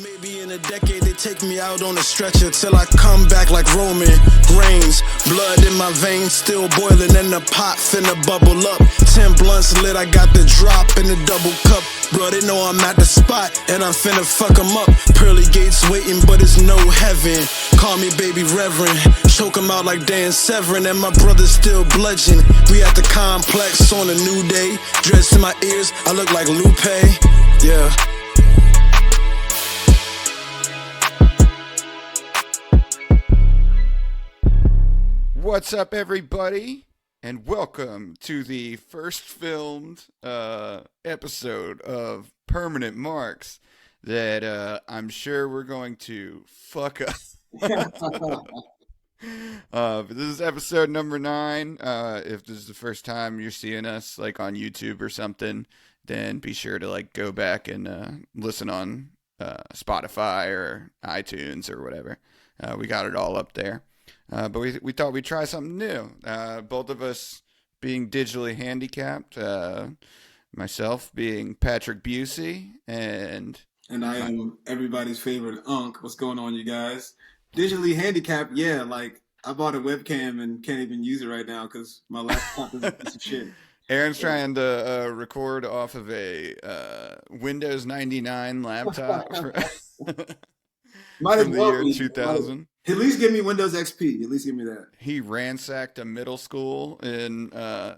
Maybe in a decade they take me out on a stretcher till I come back like Roman Reigns. Blood in my veins, still boiling and the pot finna bubble up. 10 blunts lit, I got the drop in the double cup. Bro, they know I'm at the spot and I'm finna fuck 'em up. Pearly gates waiting, but it's no heaven. Call me baby reverend, choke 'em out like Dan Severn, and my brother still bludgeon. We at the complex on a new day. Dressed in my ears, I look like Lupe. Yeah. What's up, everybody, and welcome to the first filmed episode of Permanent Marks that I'm sure we're going to fuck up. But this is episode number 9. If this is the first time you're seeing us like on YouTube or something, then be sure to like go back and listen on Spotify or iTunes or whatever. We got it all up there. But we thought we'd try something new. Both of us being digitally handicapped. Myself being Patrick Buhse, and I am everybody's favorite Unk. What's going on, you guys? Digitally handicapped, yeah. Like, I bought a webcam and can't even use it right now because my laptop is a piece of shit. Aaron's trying to record off of a Windows 99 laptop Might as from the well year 2000. At least give me Windows XP. At least give me that. He ransacked a middle school in a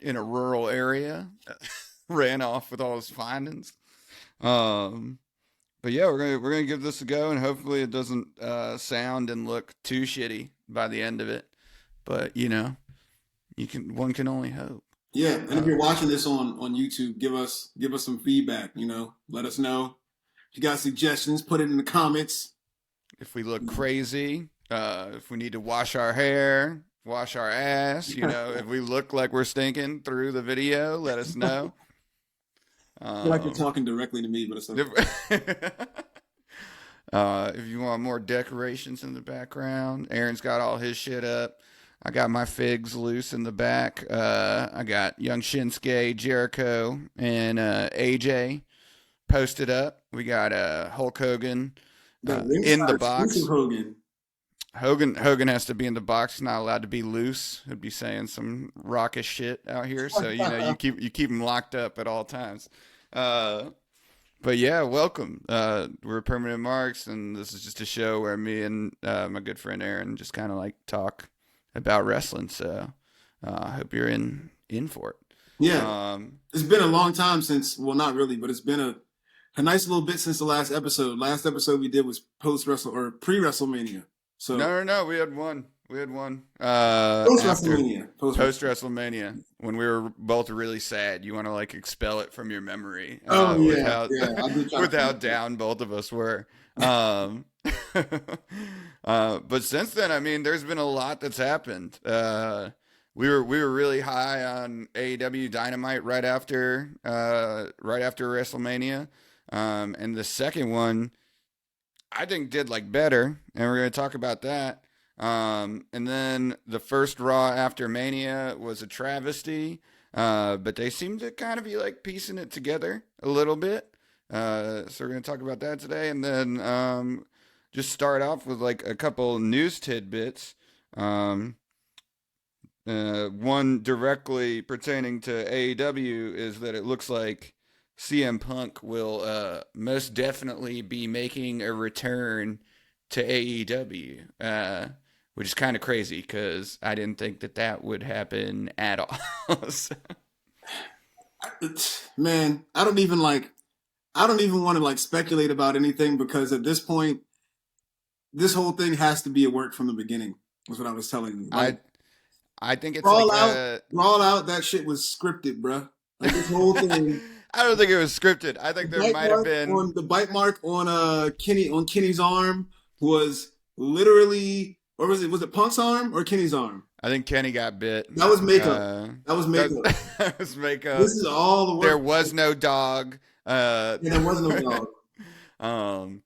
rural area, ran off with all his findings. But yeah, we're gonna give this a go, and hopefully it doesn't sound and look too shitty by the end of it. But you know, one can only hope. Yeah, and if you're watching this on YouTube, give us some feedback. You know, let us know. If you got suggestions, put it in the comments. If we look crazy, if we need to wash our hair, wash our ass, you know, if we look like we're stinking through the video, let us know. I feel like you're talking directly to me, but it's okay. If you want more decorations in the background, Aaron's got all his shit up. I got my figs loose in the back. I got young Shinsuke, Jericho, and AJ posted up. We got Hulk Hogan in the box. Hogan has to be in the box. He's not allowed to be loose. He'd be saying some raucous shit out here. So you know you keep him locked up at all times. But yeah, welcome. We're Permanent Marks, and this is just a show where me and my good friend Aaron just kind of like talk about wrestling. So I hope you're in for it. Yeah, it's been a long time since. Well, not really, but it's been a nice little bit since the last episode. Last episode we did was pre-Wrestlemania. So no, we had one. Post-Wrestlemania, when we were both really sad. You want to like expel it from your memory. With how down both of us were. But since then, I mean, there's been a lot that's happened. We were really high on AEW Dynamite right after WrestleMania. And the second one, I think did like better, and we're going to talk about that. And then the first Raw after Mania was a travesty, but they seem to kind of be like piecing it together a little bit. So we're going to talk about that today, and then just start off with like a couple news tidbits. One directly pertaining to AEW is that it looks like CM Punk will most definitely be making a return to AEW, which is kind of crazy because I didn't think that would happen at all. So. Man, I don't even want to like speculate about anything because at this point, this whole thing has to be a work from the beginning. Was what I was telling you. Like, I think it's Brawl like Out. That shit was scripted, bruh. Like this whole thing. I don't think it was scripted. I think there might have been the bite mark on Kenny's arm was literally, or was it Punk's arm or Kenny's arm? I think Kenny got bit. That was makeup. That was makeup. This is all the work. There was no dog. There was no dog.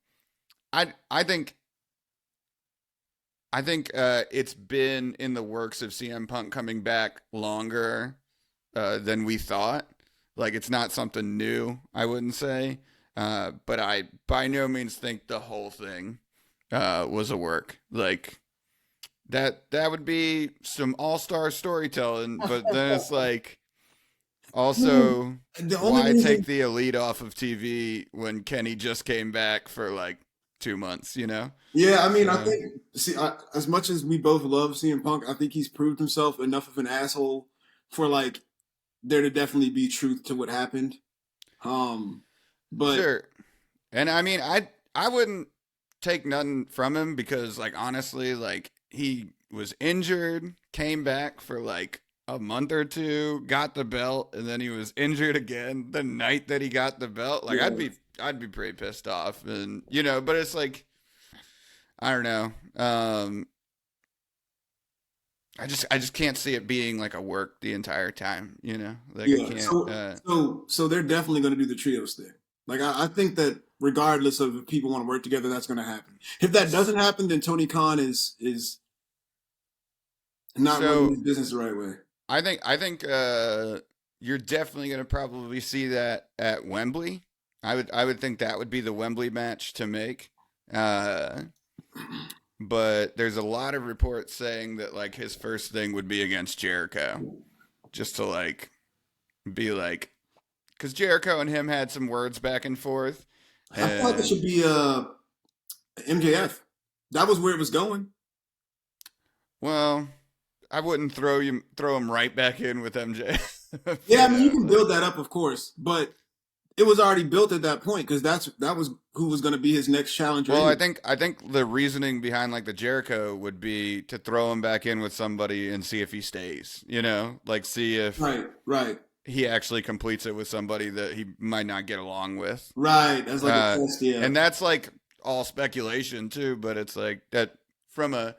I think it's been in the works of CM Punk coming back longer than we thought. Like, it's not something new, I wouldn't say. But I by no means think the whole thing was a work. Like that would be some all-star storytelling, but then it's like also The only why reason take the elite off of TV when Kenny just came back for like 2 months, you know? Yeah, I mean, I So think as much as we both love CM Punk, I think he's proved himself enough of an asshole for like there to definitely be truth to what happened. Um, but sure. And I mean I wouldn't take nothing from him because like honestly, like he was injured, came back for like a month or two, got the belt, and then he was injured again the night that he got the belt. Like yeah, I'd be pretty pissed off, and you know, but it's like I don't know. I just can't see it being like a work the entire time, you know? Like I yeah. can't So they're definitely going to do the trios thing. Like I think that regardless of if people want to work together, that's going to happen. If that doesn't happen, then Tony Khan is not running so his business the right way. I think you're definitely going to probably see that at Wembley. I would think that would be the Wembley match to make. Uh, but there's a lot of reports saying that like his first thing would be against Jericho, just to like be like, because Jericho and him had some words back and forth, I feel like it and should be MJF. That was where it was going. well, I wouldn't throw him right back in with MJ. Yeah, you I mean you know, can like build that up, of course, but it was already built at that point because that was who was going to be his next challenger. well, Anyway. I think the reasoning behind like the Jericho would be to throw him back in with somebody and see if he stays. You know, like see if Right, right, he actually completes it with somebody that he might not get along with. right. That's like a test, yeah, And that's like all speculation too, but it's like that from a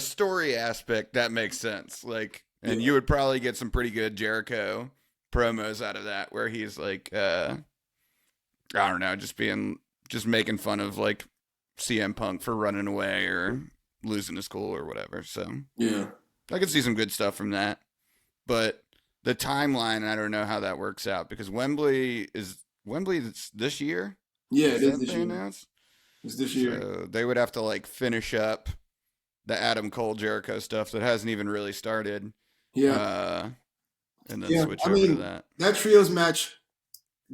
story aspect that makes sense. Like, and yeah, you would probably get some pretty good Jericho promos out of that, where he's like, I don't know, just making fun of like CM Punk for running away or losing his cool or whatever. So yeah, I could see some good stuff from that, but the timeline, I don't know how that works out because Wembley this year. yeah. It Is is that this they year. announced? It's this year. So they would have to like finish up the Adam Cole Jericho stuff that hasn't even really started, Yeah, uh, and then yeah. switch I over to mean that. that trios match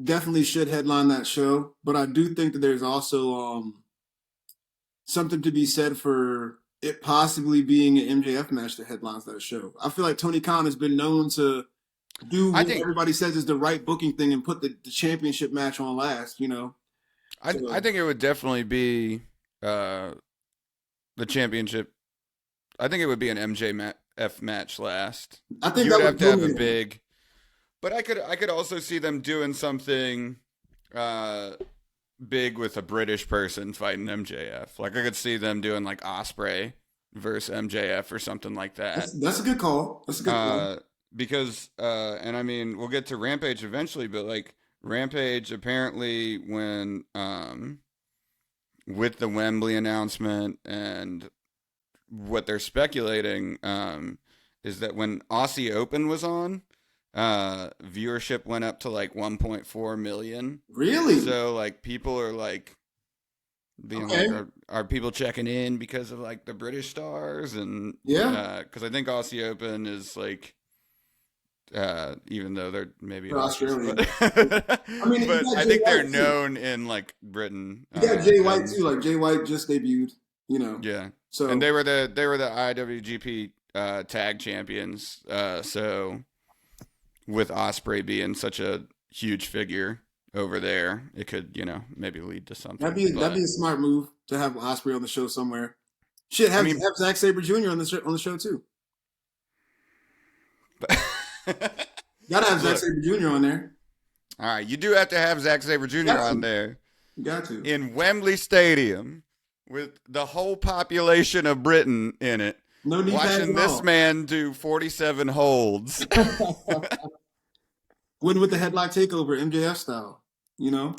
definitely should headline that show, but I do think that there's also something to be said for it possibly being an MJF match that headlines that show. I feel like Tony Khan has been known to do I what think everybody says is the right booking thing and put the championship match on last, you know. I So think it would definitely be uh, the championship. I think it would be an MJF match last. I think You that would would have to have a culminate. big, but I could also see them doing something uh, big with a British person fighting MJF. Like I could see them doing like Osprey versus MJF or something like that. That's a good call. That's a good call. Uh, because and I mean we'll get to Rampage eventually, but like Rampage apparently when with the Wembley announcement and what they're speculating is that when Aussie Open was on, viewership went up to like 1.4 million. Really? So like people are like being Okay. like are people checking in because of like the British stars and Yeah. because I think Aussie Open is like even though they're maybe For Aussies, Australia. but I mean, you but got I Jay think they're White too. known in like Britain. You got Jay White And too. Like Jay White just debuted, you know. yeah, and So they were the IWGP tag champions. So with Osprey being such a huge figure over there, it could maybe lead to something. that'd be But a smart move to have Osprey on the show somewhere. Shit, I have mean, Zack Sabre Jr. on the show too. but Gotta have Zack look, Sabre Jr. on there. all right, you do have to have Zack Sabre You Jr. got on to. there You got to. in Wembley Stadium with the whole population of Britain in it, No knee pads watching at this all. man do 47 holds. Win with the headlock takeover, MJF style. You know.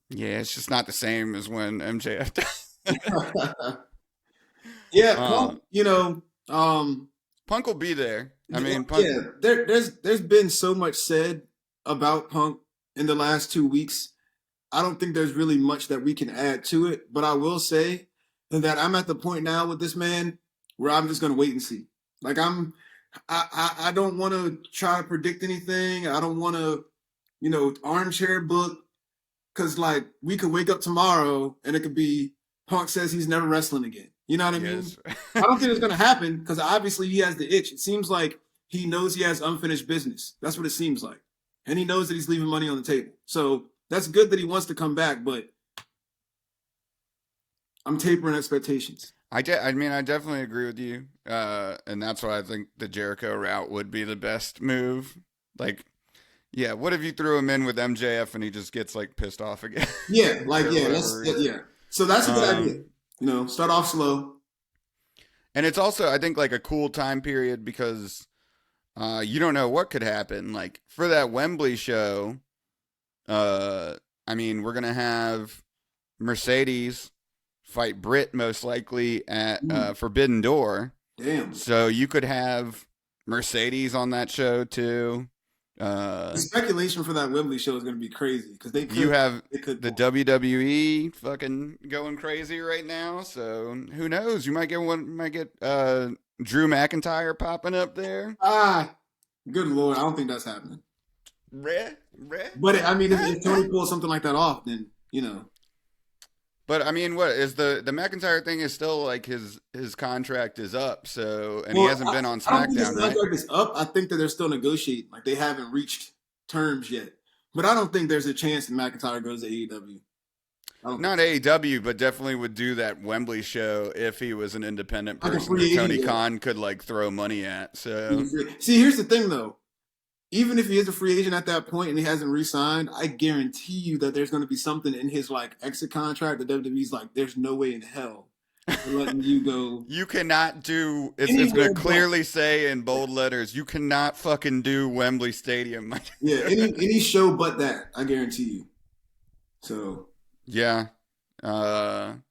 Yeah, it's just not the same as when MJF does. Yeah, uh, Punk. You know. Punk will be there. I mean, Punk. Yeah. There's been so much said about Punk in the last 2 weeks, I don't think there's really much that we can add to it. But I will say that I'm at the point now with this man where I'm just gonna wait and see. Like I don't want to try to predict anything. I don't want to, armchair book, because like we could wake up tomorrow and it could be Punk says he's never wrestling again. You know what I mean? Yes. I don't think it's gonna happen because obviously he has the itch. It seems like he knows he has unfinished business. That's what it seems like, and he knows that he's leaving money on the table. So that's good that he wants to come back, but I'm tapering expectations. I mean, I definitely agree with you, and that's why I think the Jericho route would be the best move. Like, yeah, what if you threw him in with MJF and he just gets like pissed off again? Yeah, like yeah. So that's a good idea. Start off slow. And it's also, I think, like a cool time period because you don't know what could happen. Like for that Wembley show, I mean, we're gonna have Mercedes fight Britt most likely at Forbidden Door. Damn. So you could have Mercedes on that show too. The speculation for that Wembley show is going to be crazy because the WWE fucking going crazy right now. So who knows? You might get Drew McIntyre popping up there. Good Lord, I don't think that's happening. Rare. But I mean, if Tony pulls something like that off, then But I mean, what is the McIntyre thing is still like his contract is up, so he hasn't been on SmackDown. I don't think his contract is up. I think that they're still negotiating, like they haven't reached terms yet. But I don't think there's a chance that McIntyre goes to AEW. Not AEW, but definitely would do that Wembley show if he was an independent person that Tony Khan could like throw money at. So see, here's the thing though. Even if he is a free agent at that point and he hasn't re-signed, I guarantee you that there's going to be something in his like exit contract that WWE's like, there's no way in hell letting you go. You cannot do. It's going to clearly say in bold letters, you cannot fucking do Wembley Stadium. Yeah, any show but that, I guarantee you. So yeah. And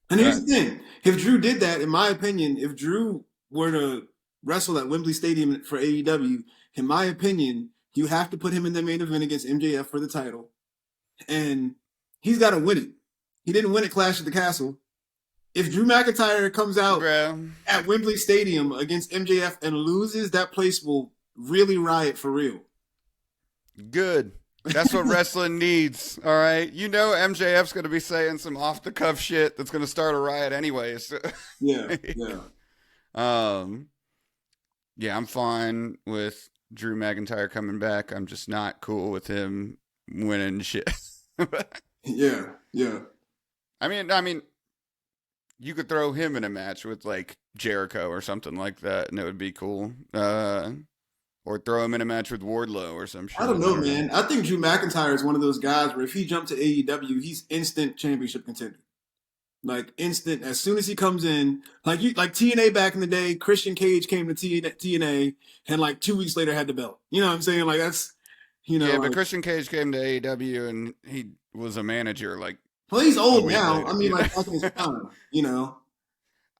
here's the thing: if Drew did that, in my opinion, if Drew were to wrestle at Wembley Stadium for AEW. In my opinion, you have to put him in the main event against MJF for the title. And he's got to win it. He didn't win at Clash at the Castle. If Drew McIntyre comes out at Wembley Stadium against MJF and loses, that place will really riot for real. Good. That's what wrestling needs, all right? You know MJF's going to be saying some off-the-cuff shit that's going to start a riot anyways. Yeah. Yeah, I'm fine with Drew McIntyre coming back. I'm just not cool with him winning shit. Yeah. I mean, you could throw him in a match with like Jericho or something like that, and it would be cool. Or throw him in a match with Wardlow or some shit. I don't know, man. I think Drew McIntyre is one of those guys where if he jumped to AEW, he's instant championship contender. Like instant, as soon as he comes in, like TNA back in the day, Christian Cage came to TNA and like 2 weeks later had the belt. You know what I'm saying? Like that's, Yeah, but Christian Cage came to AEW and he was a manager. Like, well, he's old now. Later. I mean, like back in his time,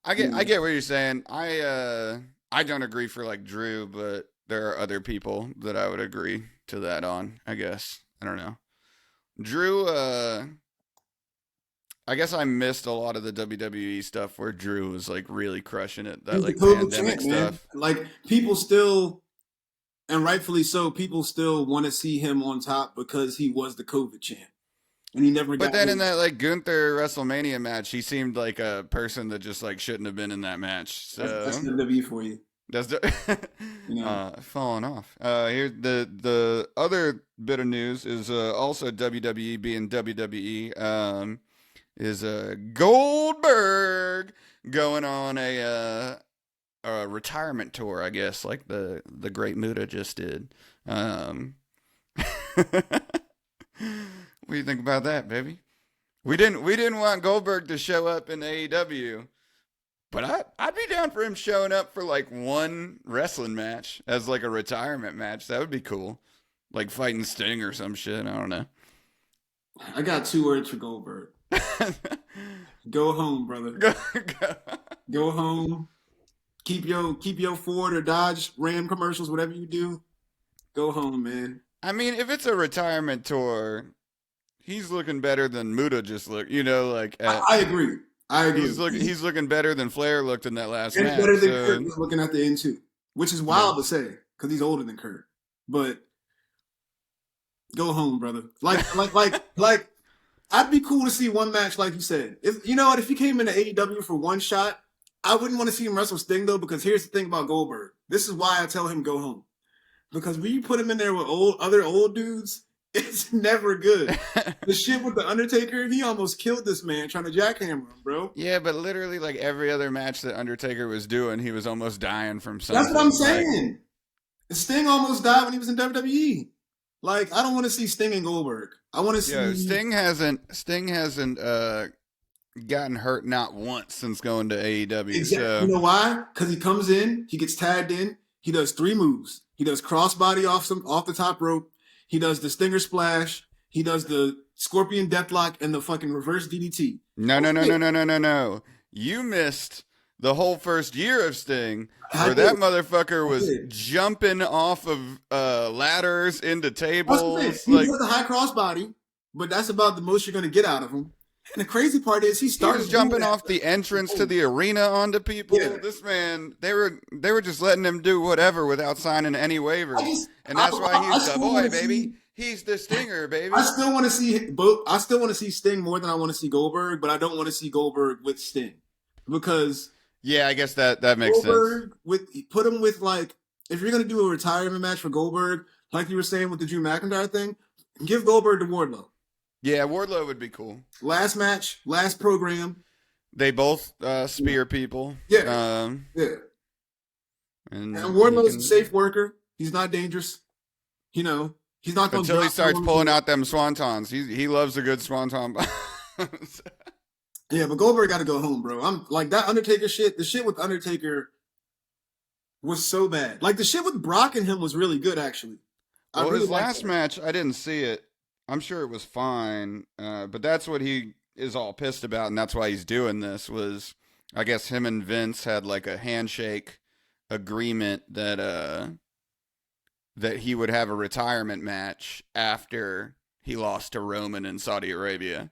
I get what you're saying. I don't agree for like Drew, but there are other people that I would agree to that on. I guess I don't know. Drew, I guess I missed a lot of the WWE stuff where Drew was like really crushing it. That like pandemic stuff. Man. Like people still, and rightfully so, people still want to see him on top because he was the COVID champ. And he never got. But then in that like Gunther Wrestlemania match, he seemed like a person that just like shouldn't have been in that match. So that's WWE for you. That's falling off. Here the other bit of news is also WWE being WWE. Is Goldberg going on a retirement tour, I guess, like the Great Muta just did. What do you think about that, baby? We didn't want Goldberg to show up in AEW, but I'd be down for him showing up for like one wrestling match as like a retirement match. That would be cool, like fighting Sting or some shit. I don't know. I got 2 words for Goldberg. Go home, brother. Go home. Keep your Ford or Dodge Ram commercials, whatever you do. Go home, man. I mean, if it's a retirement tour, he's looking better than Muta just looked. You know, like I agree. I agree. He's looking better than Flair looked in that last and match. Better than Kurt was looking at the end too, which is wild to say because he's older than Kurt. But go home, brother. Like, I'd be cool to see one match, like you said. If you know what, if he came into AEW for one shot, I wouldn't want to see him wrestle Sting though, because here's the thing about Goldberg. This is why I tell him go home. Because when you put him in there with other old dudes, it's never good. The shit with the Undertaker, he almost killed this man trying to jackhammer him, bro. Yeah, but literally, like every other match that Undertaker was doing, he was almost dying from something. That's what I'm saying. Sting almost died when he was in WWE. Like, I don't want to see Sting and Goldberg. I want to see. Yo, Sting hasn't gotten hurt not once since going to AEW. Exactly. So. You know why? Because he comes in, he gets tagged in, he does 3 moves. He does crossbody off the top rope. He does the Stinger Splash. He does the Scorpion Deathlock and the fucking reverse DDT. No. You missed the whole first year of Sting, where that motherfucker was jumping off of ladders into tables. He does the high crossbody, but that's about the most you're going to get out of him. And the crazy part is he was jumping off the entrance to the arena onto people. Yeah. This man, they were just letting him do whatever without signing any waivers. And that's why he's the boy, baby. He's the Stinger, baby. I still want to see both. I still want to see Sting more than I want to see Goldberg, but I don't want to see Goldberg with Sting. Because I guess that makes sense. Put him with, like, if you're gonna do a retirement match for Goldberg, like you were saying with the Drew McIntyre thing, give Goldberg to Wardlow. Yeah, Wardlow would be cool. Last match, last program. They both spear people. Yeah. And Wardlow's a safe worker. He's not dangerous. You know, he's not going until he starts pulling out them swantons. He loves a good swanton. Yeah, but Goldberg got to go home, bro. I'm like that Undertaker shit. The shit with Undertaker was so bad. Like the shit with Brock and him was really good, actually. Well, his last match, I didn't see it. I'm sure it was fine, but that's what he is all pissed about, and that's why he's doing this. Was I guess him and Vince had like a handshake agreement that he would have a retirement match after he lost to Roman in Saudi Arabia.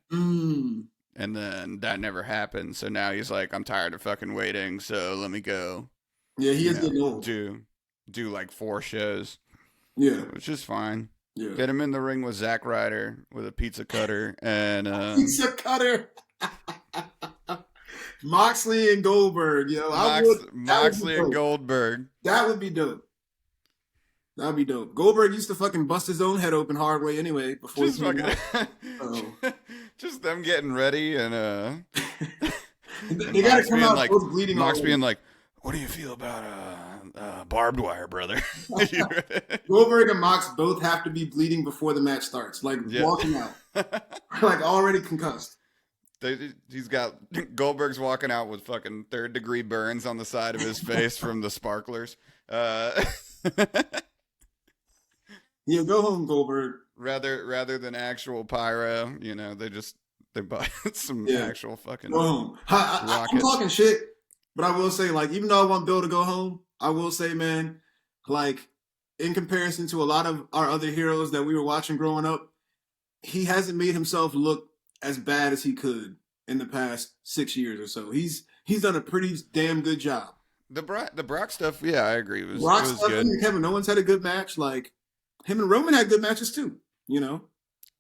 And then that never happened. So now he's like, I'm tired of fucking waiting. So let me go. Yeah, he is getting old. Do like 4 shows. Yeah, which is fine. Yeah, get him in the ring with Zack Ryder with a pizza cutter and pizza cutter. Moxley and Goldberg, yo. Moxley and Goldberg. That would be dope. That'd be dope. Goldberg used to fucking bust his own head open hard way anyway before just just them getting ready and they gotta come out like both bleeding. Mox being like, "What do you feel about barbed wire, brother?" Goldberg and Mox both have to be bleeding before the match starts, like walking out, like already concussed. He's got Goldberg's walking out with fucking 3rd-degree burns on the side of his face from the sparklers. Yeah, go home, Goldberg. Rather than actual pyro, you know, they buy some actual fucking go home. I'm talking shit, but I will say, like, even though I want Bill to go home, I will say, man, like, in comparison to a lot of our other heroes that we were watching growing up, he hasn't made himself look as bad as he could in the past 6 years or so. He's done a pretty damn good job. The Brock stuff, yeah, I agree. It Brock was stuff good. And Kevin Owens had a good match. Like, him and Roman had good matches too, you know?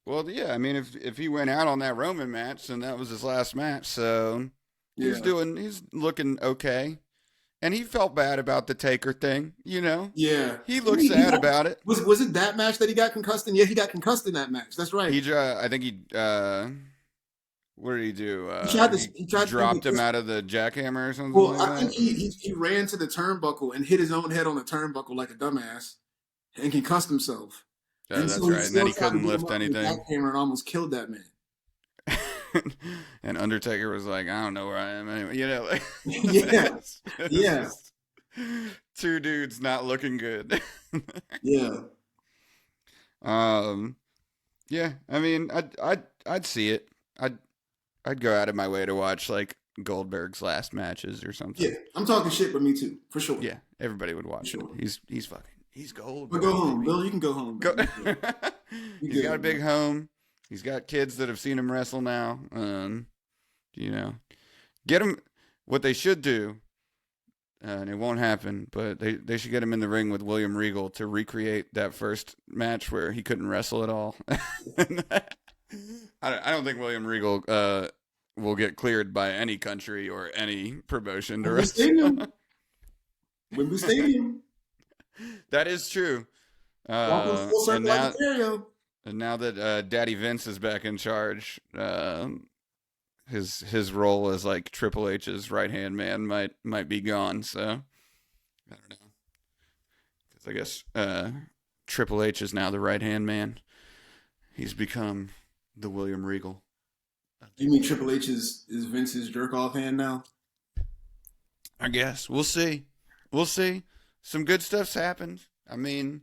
Well, yeah, I mean, if he went out on that Roman match, then that was his last match, so he's looking okay. And he felt bad about the Taker thing, you know? Yeah. He looked sad about it. Was it that match that he got concussed in? Yeah, he got concussed in that match. That's right. I think he what did he do? He dropped him out of the jackhammer or something. Well, I think he ran to the turnbuckle and hit his own head on the turnbuckle like a dumbass and concussed himself. Yeah, that's right. And then he couldn't lift anything. Jackhammer and almost killed that man. And Undertaker was like, I don't know where I am anyway. You know, like, yeah. 2 dudes not looking good. Yeah. Yeah. I mean, I'd see it. I'd go out of my way to watch like Goldberg's last matches or something. Yeah, I'm talking shit with me too, for sure. Yeah, everybody would watch it. He's fucking He's gold, But bro. go home, Bill. You can go home. Go. You He's good, got a big man. home. He's got kids that have seen him wrestle now. Get him. What they should do, and it won't happen, but they should get him in the ring with William Regal to recreate that first match where he couldn't wrestle at all. I don't think William Regal will get cleared by any country or any promotion to Wembley wrestle. Stadium. Wembley Stadium. That is true. Walking full circle like Ontario. And now that Daddy Vince is back in charge, his role as like Triple H's right hand man might be gone. So I don't know, because I guess Triple H is now the right hand man. He's become the William Regal. You mean Triple H is Vince's jerk off hand now? I guess we'll see. We'll see. Some good stuff's happened. I mean,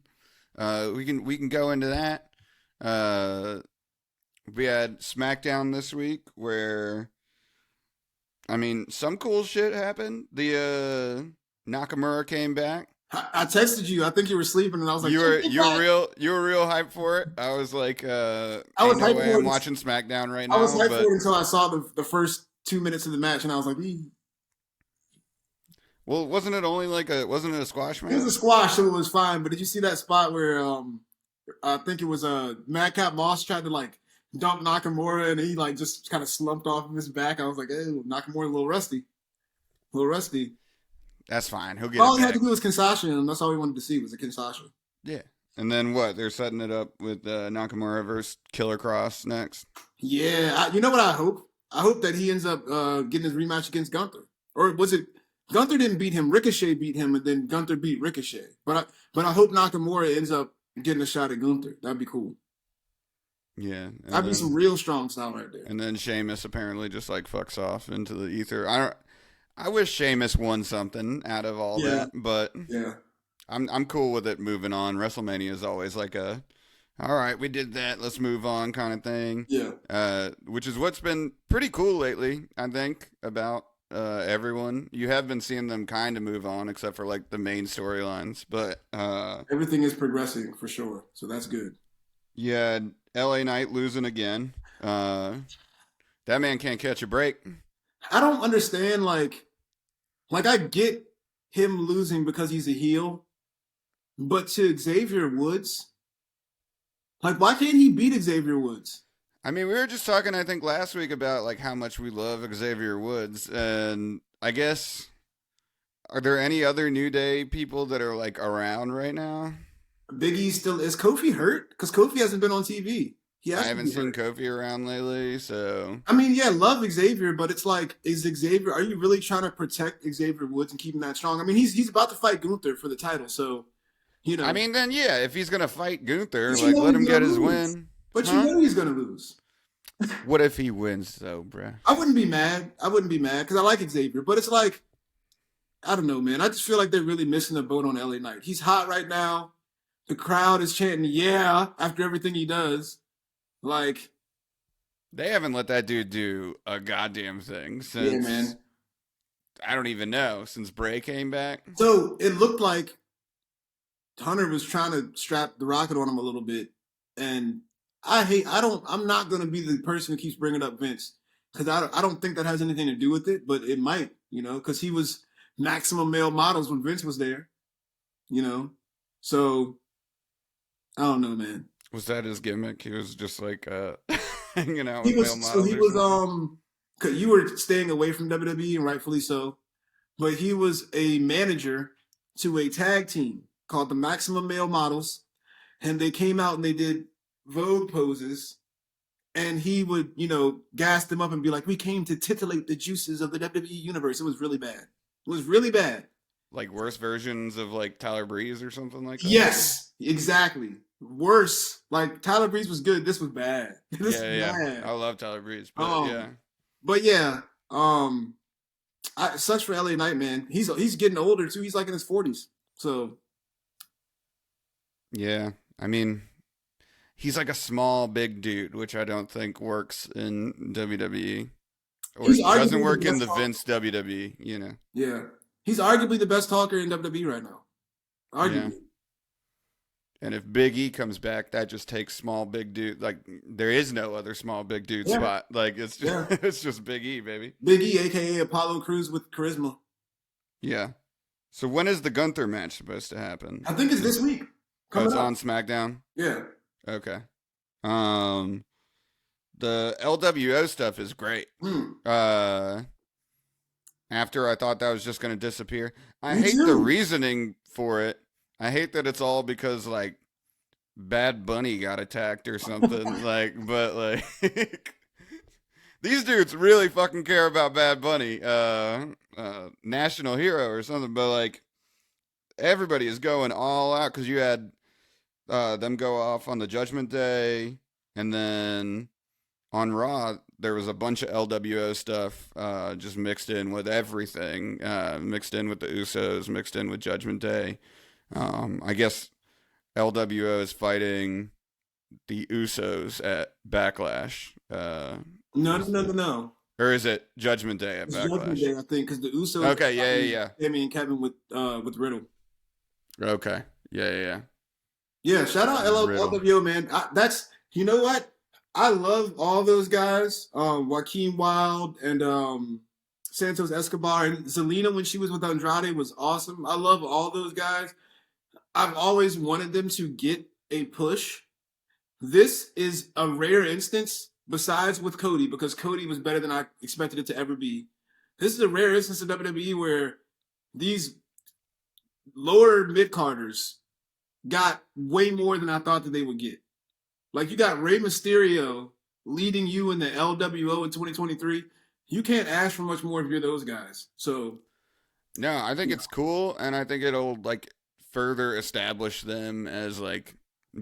we can go into that. We had SmackDown this week where, I mean, some cool shit happened. The Nakamura came back. I texted you. I think you were sleeping, and I was like, you were real hyped for it. I was like, I was no hyped way for I'm it. watching SmackDown right now. I was hyped for it until I saw the first 2 minutes of the match, and I was like, well, wasn't it a squash match? It was a squash, so it was fine. But did you see that spot where I think it was Madcap Moss tried to like dump Nakamura, and he like just kind of slumped off of his back. I was like, hey, Nakamura a little rusty. That's fine. He'll get All it he had back. to do was Kinshasa, and that's all we wanted to see was a Kinshasa. Yeah. And then what? They're setting it up with Nakamura versus Killer Cross next. Yeah, you know what I hope? I hope that he ends up getting his rematch against Gunther. Or was it Gunther didn't beat him? Ricochet beat him, and then Gunther beat Ricochet. But I hope Nakamura ends up getting a shot at Gunther. That'd be cool. Yeah. That'd be some real strong style right there. And then Sheamus apparently just like fucks off into the ether. I wish Sheamus won something out of all that, but yeah, I'm cool with it moving on. WrestleMania is always like all right, we did that, let's move on kind of thing. Yeah. Which is what's been pretty cool lately, I think, about everyone. You have been seeing them kind of move on, except for like the main storylines, but everything is progressing for sure, so that's good. Yeah, LA Knight losing again. That man can't catch a break. I don't understand, like I get him losing because he's a heel, but to Xavier Woods, like, why can't he beat Xavier Woods? I mean, we were just talking, I think, last week about like how much we love Xavier Woods, and I guess, are there any other New Day people that are like around right now? Big E still is Kofi hurt? Because Kofi hasn't been on TV. I haven't seen Kofi around lately, so I mean, yeah, love Xavier, but it's like, is Xavier? Are you really trying to protect Xavier Woods and keep him that strong? I mean, he's about to fight Gunther for the title, so you know. I mean, then yeah, if he's gonna fight Gunther, like let him get his win. But you know he's gonna lose. What if he wins, though, bruh? I wouldn't be mad because I like Xavier, but it's like, I don't know, man. I just feel like they're really missing the boat on LA Knight. He's hot right now. The crowd is chanting, yeah, after everything he does. Like, they haven't let that dude do a goddamn thing since. Yeah, man. I don't even know, since Bray came back. So it looked like Hunter was trying to strap the rocket on him a little bit, and I'm not gonna be the person who keeps bringing up Vince because I don't think that has anything to do with it, but it might, because he was Maximum Male Models when Vince was there, So I don't know, man. Was that his gimmick? He was just like hanging out He with was male models. So he was cause you were staying away from WWE, and rightfully so, but he was a manager to a tag team called the Maximum Male Models, and they came out and they did Vogue poses, and he would gas them up and be like, "We came to titillate the juices of the WWE universe." It was really bad. It was really bad. Like worse versions of like Tyler Breeze or something like that. Yes, exactly. Worse. Like Tyler Breeze was good. This was bad. This was yeah. bad. I love Tyler Breeze, but yeah. But yeah, it sucks for LA Knight, man. He's getting older too. He's like in his 40s. So yeah, I mean, he's like a small, big dude, which I don't think works in WWE, or it doesn't work in the Vince WWE. Yeah, he's arguably the best talker in WWE right now. Arguably. And if Big E comes back, that just takes small big dude. Like there is no other small big dude spot. Like it's just it's just Big E, baby. Big E, aka Apollo Crews with charisma. Yeah. So when is the Gunther match supposed to happen? I think it's this week. It's on SmackDown. Yeah. Okay. The LWO stuff is great. After I thought that was just going to disappear. I hate the reasoning for it. I hate that it's all because like Bad Bunny got attacked or something. But these dudes really fucking care about Bad Bunny, national hero or something. But like everybody is going all out because you had them go off on the Judgment Day, and then on Raw there was a bunch of LWO stuff just mixed in with everything, mixed in with the Usos, mixed in with Judgment Day. I guess LWO is fighting the Usos at Backlash. No. Or is it Judgment Day at Backlash? Judgment Day, I think, because the Usos. Okay, yeah. Sammy and Kevin with Riddle. Okay, yeah. Yeah, shout out LWO, man. That's, you know what? I love all those guys. Joaquin Wilde and Santos Escobar and Zelina when she was with Andrade was awesome. I love all those guys. I've always wanted them to get a push. This is a rare instance, besides with Cody, because Cody was better than I expected it to ever be. This is a rare instance of WWE where these lower mid-carders got way more than I thought that they would get. Like, you got Rey Mysterio leading you in the LWO in 2023. You can't ask for much more if you're those guys. So, no, I think it's cool, and I think it'll like further establish them as like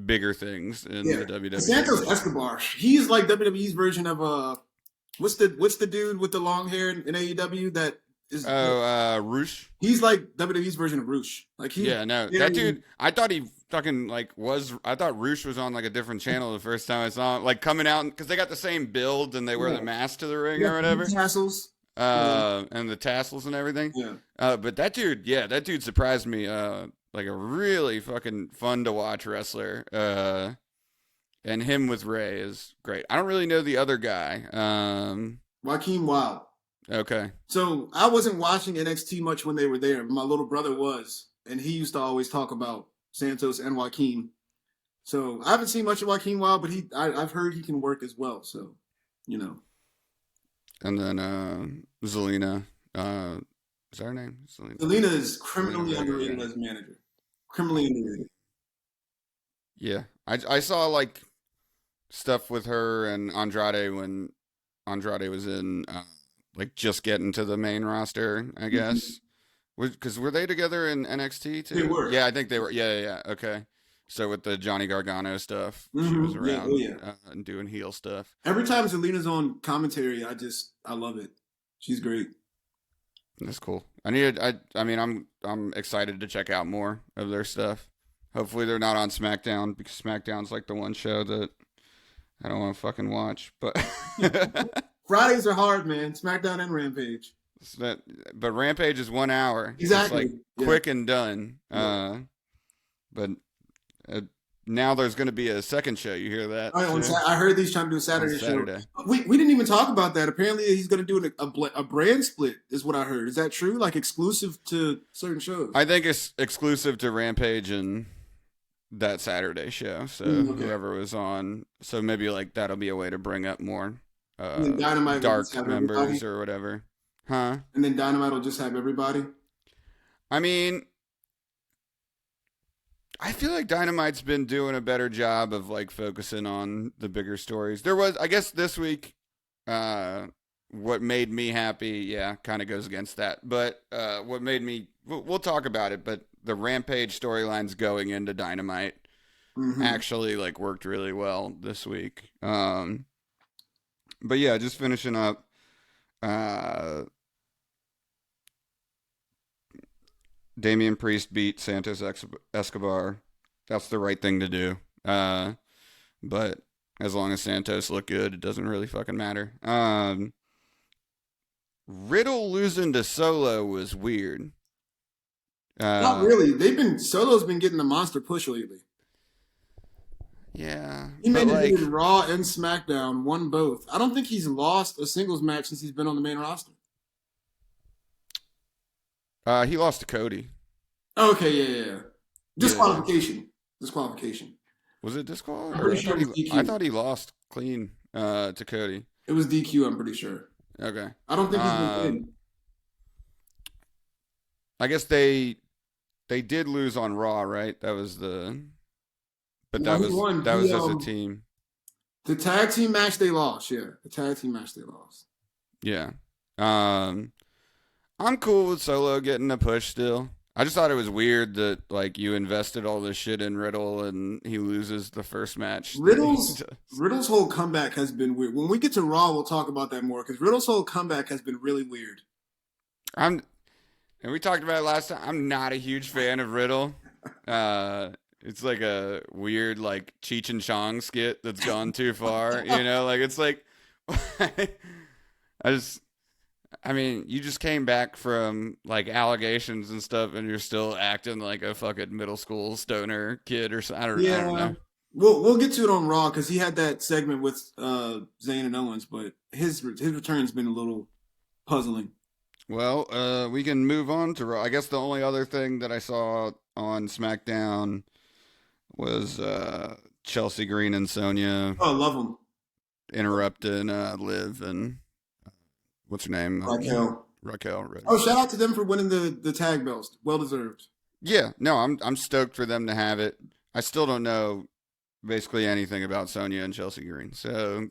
bigger things in the WWE. Santos Escobar, he's like WWE's version of what's the dude with the long hair in AEW that is Roosh. He's like WWE's version of Roosh. Like that dude. I thought he fucking like was. I thought Roosh was on like a different channel the first time I saw him, like coming out because they got the same build and they wear the mask to the ring or whatever. Tassels. And the tassels and everything. Yeah. But that dude surprised me. Like a really fucking fun to watch wrestler. And him with Ray is great. I don't really know the other guy. Joaquin Wilde. Okay. So I wasn't watching NXT much when they were there. My little brother was, and he used to always talk about Santos and Joaquin. So I haven't seen much of Joaquin Wilde, but I've heard he can work as well. So, you know. And then Zelina. Is that her name? Zelina is criminally underrated as a manager. Criminally underrated. Yeah. I saw like stuff with her and Andrade when Andrade was in like just getting to the main roster, I guess. Because were they together in NXT too? They were. Yeah, I think they were. Yeah. Okay. So with the Johnny Gargano stuff, she was around and doing heel stuff. Every time Zelina's on commentary, I love it. She's great. That's cool. I'm excited to check out more of their stuff. Hopefully they're not on SmackDown because SmackDown's like the one show that I don't want to fucking watch. But Fridays are hard, man. SmackDown and Rampage. But Rampage is 1 hour. Exactly. It's like quick and done. Yeah. But now there's going to be a second show. You hear that? I heard he's trying to do a Saturday show. We didn't even talk about that. Apparently he's going to do a brand split is what I heard. Is that true? Like exclusive to certain shows? I think it's exclusive to Rampage and that Saturday show. So whoever was on. So maybe like that'll be a way to bring up more Dark members or whatever. Huh? And then Dynamite will just have everybody? I mean, I feel like Dynamite's been doing a better job of like focusing on the bigger stories. There was, I guess this week, what made me happy, kind of goes against that. But what made me, we'll talk about it, but the Rampage storylines going into Dynamite actually like worked really well this week. But yeah, just finishing up. Damian Priest beat Santos Escobar. That's the right thing to do. But as long as Santos look good, it doesn't really fucking matter. Riddle losing to Solo was weird. Not really. Solo's been getting a monster push lately. Yeah, He but made it like, in Raw and SmackDown, won both. I don't think he's lost a singles match since he's been on the main roster. he lost to Cody. Okay, yeah. Yeah, Disqualification. Disqualification. was it disqual? I'm Or pretty sure it was I DQ. thought he lost clean to Cody. It was DQ, I'm pretty sure. Okay. I don't think he's been Um, pinned. I guess they did lose on Raw, right? But No, he won. that was as a team. The tag team match they lost, yeah. The tag team match they lost. Yeah. Um, I'm cool with Solo getting a push still. I just thought it was weird that like you invested all this shit in Riddle and he loses the first match. Riddle's whole comeback has been weird. When we get to Raw, we'll talk about that more because Riddle's whole comeback has been really weird. And we talked about it last time. I'm not a huge fan of Riddle. It's like a weird like Cheech and Chong skit that's gone too far. Like it's like I mean, you just came back from like allegations and stuff, and you're still acting like a fucking middle school stoner kid or something. I don't know. We'll get to it on Raw because he had that segment with Zayn and Owens, but his return's been a little puzzling. Well, we can move on to Raw. I guess the only other thing that I saw on SmackDown was Chelsea Green and Sonya. Oh, I love him. Interrupting Liv and what's her name? Raquel. Right. Oh, shout out to them for winning the tag belts. Well deserved. Yeah, no, I'm stoked for them to have it. I still don't know basically anything about Sonya and Chelsea Green. So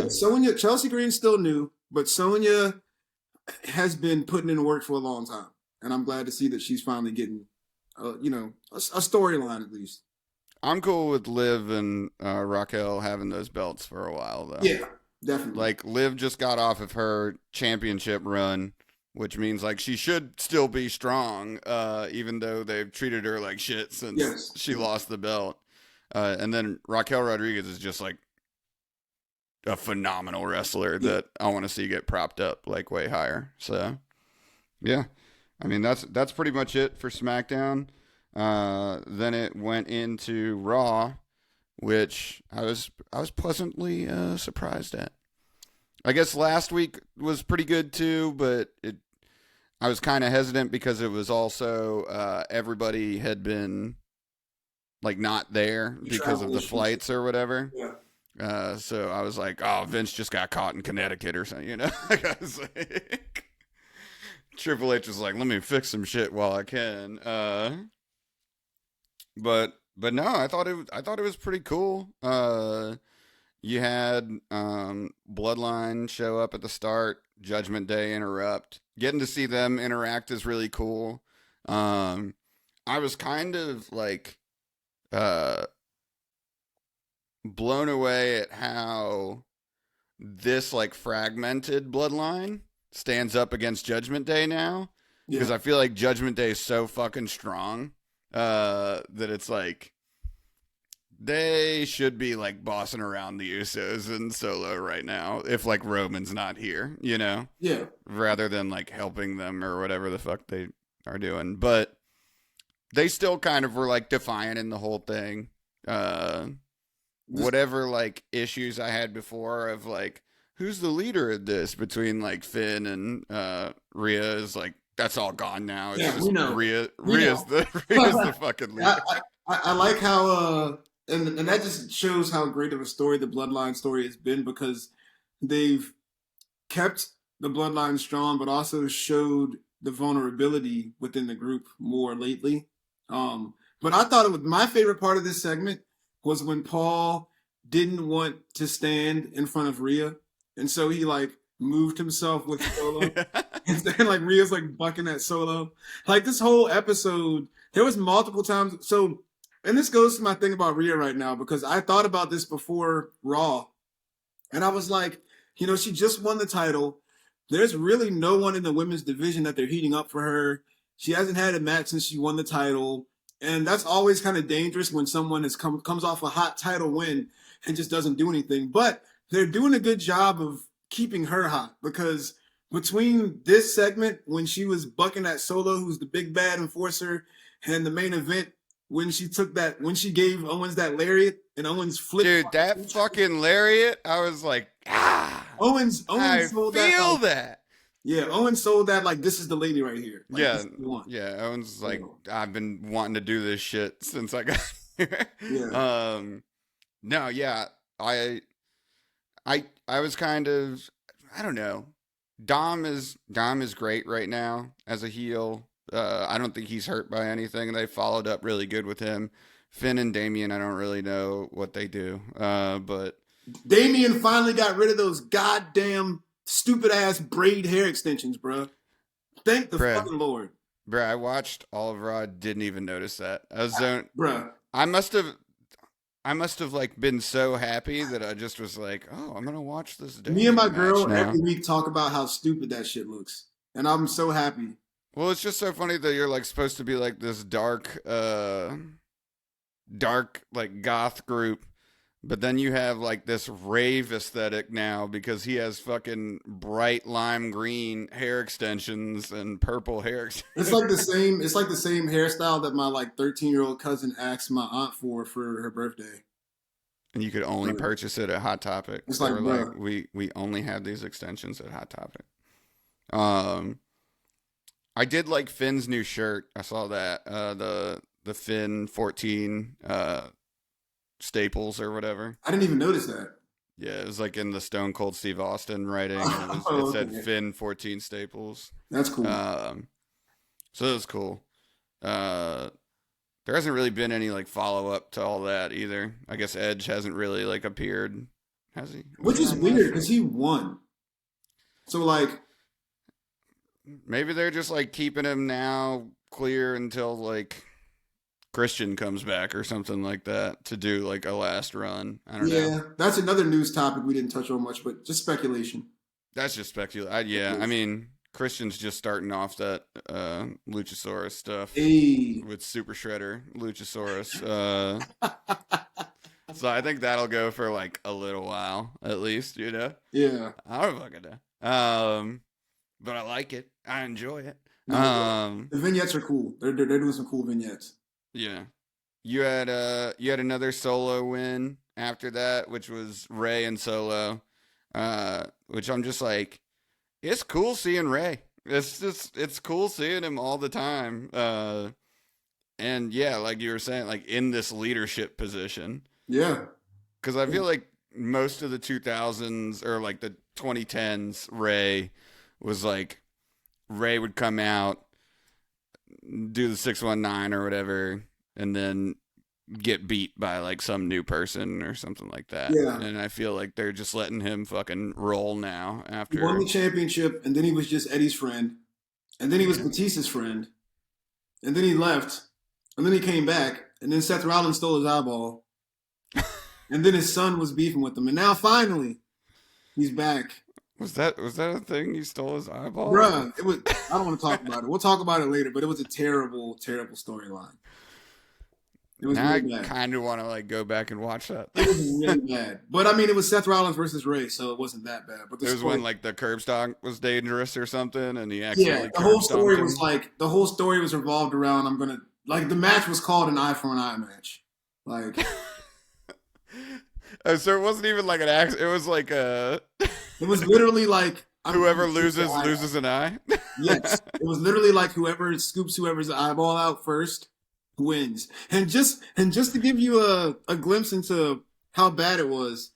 Sonya, Chelsea Green's still new, but Sonya has been putting in work for a long time, and I'm glad to see that she's finally getting, a storyline at least. I'm cool with Liv and Raquel having those belts for a while, though. Yeah, definitely. Like, Liv just got off of her championship run, which means, like, she should still be strong, even though they've treated her like shit since she lost the belt. And then Raquel Rodriguez is just, like, a phenomenal wrestler that I want to see get propped up, like, way higher. So, yeah. I mean, that's pretty much it for SmackDown. Then it went into Raw, which I was pleasantly surprised at. I guess last week was pretty good too, but I was kind of hesitant because it was also everybody had been like not there because of the flights or whatever. Yeah. So I was like, oh, Vince just got caught in Connecticut or something, I was like, Triple H was like, let me fix some shit while I can. But no, I thought it was pretty cool. You had Bloodline show up at the start, Judgment Day interrupt. Getting to see them interact is really cool. I was kind of like blown away at how this like fragmented Bloodline stands up against Judgment Day now, because I feel like Judgment Day is so fucking strong that it's like they should be like bossing around the Usos and Solo right now if like Roman's not here, rather than like helping them or whatever the fuck they are doing. But they still kind of were like defiant in the whole thing. Whatever like issues I had before of like who's the leader of this between like Finn and Rhea is like, that's all gone now. It's just we know. Rhea's the fucking leader. I like how and that just shows how great of a story the Bloodline story has been, because they've kept the Bloodline strong, but also showed the vulnerability within the group more lately. But I thought my favorite part of this segment was when Paul didn't want to stand in front of Rhea, and so he like moved himself with Solo. And then like Rhea's like bucking at Solo. Like this whole episode, there was multiple times. So, and this goes to my thing about Rhea right now, because I thought about this before Raw, and I was like, she just won the title. There's really no one in the women's division that they're heating up for her. She hasn't had a match since she won the title. And that's always kind of dangerous when someone comes off a hot title win and just doesn't do anything. But they're doing a good job of keeping her hot, because between this segment when she was bucking at Solo, who's the big bad enforcer, and the main event when she gave Owens that lariat and Owens flipped. Dude, that fucking lariat, I was like, Owens I sold feel that. Yeah, Owens sold that like this is the lady right here. Like, yeah. Owens is like, I've been wanting to do this shit since I got here. Yeah. No, yeah, I was kind of, I don't know. Dom is great right now as a heel. I don't think he's hurt by anything. They followed up really good with him. Finn and Damien, I don't really know what they do. But Damien finally got rid of those goddamn stupid ass braid hair extensions, bro. Thank the fucking Lord. Bro, I watched all of Raw. Didn't even notice that. I was bro. I must have like been so happy that I just was like, oh, I'm gonna watch this. Me and my girl every week talk about how stupid that shit looks, and I'm so happy. Well, it's just so funny that you're like supposed to be like this dark like goth group, but then you have like this rave aesthetic now because he has fucking bright lime green hair extensions and purple hair extensions. It's like the same. It's like the same hairstyle that my like 13-year-old cousin asked my aunt for her birthday. And you could only purchase it at Hot Topic. It's like, we only have these extensions at Hot Topic. I did like Finn's new shirt. I saw that. The Finn 14 staples or whatever. I didn't even notice that. Yeah, it was like in the Stone Cold Steve Austin writing. It said Finn 14 staples. That's cool. So it was cool. There hasn't really been any like follow up to all that either. I guess Edge hasn't really like appeared, has he? Which is weird because he won. So like, maybe they're just like keeping him now clear until like Christian comes back or something like that to do like a last run. I don't know. Yeah, that's another news topic we didn't touch on much, but just speculation. That's just speculation. Yeah, I mean, Christian's just starting off that Luchasaurus stuff with Super Shredder Luchasaurus. So I think that'll go for like a little while at least, you know? Yeah. I don't fucking know. But I like it. I enjoy it. The vignettes are cool. They're doing some cool vignettes. Yeah. You had another Solo win after that, which was Ray and Solo. Which I'm just like, it's cool seeing Ray. It's cool seeing him all the time. And yeah, like you were saying, like in this leadership position. Yeah. Because I feel like most of the 2000s or like the 2010s, Ray would come out, do the 619 or whatever, and then get beat by like some new person or something like that. Yeah. And I feel like they're just letting him fucking roll now after. He won the championship, and then he was just Eddie's friend, and then he was Batista's friend, and then he left, and then he came back, and then Seth Rollins stole his eyeball, and then his son was beefing with him, and now finally he's back. Was that a thing? He stole his eyeball? Bruh, it was. I don't want to talk about it. We'll talk about it later, but it was a terrible, terrible storyline. It was really bad. I kind of want to like go back and watch that. It was really bad. But I mean, it was Seth Rollins versus Ray, so it wasn't that bad. But it was when like the curb stomp was dangerous or something, and he accidentally the whole story was like the whole story was revolved around the match was called an eye for an eye match. Like so it wasn't even like an accident. It was like a it was literally like whoever loses an eye. Yes. It was literally like whoever scoops whoever's eyeball out first wins. And just to give you a glimpse into how bad it was,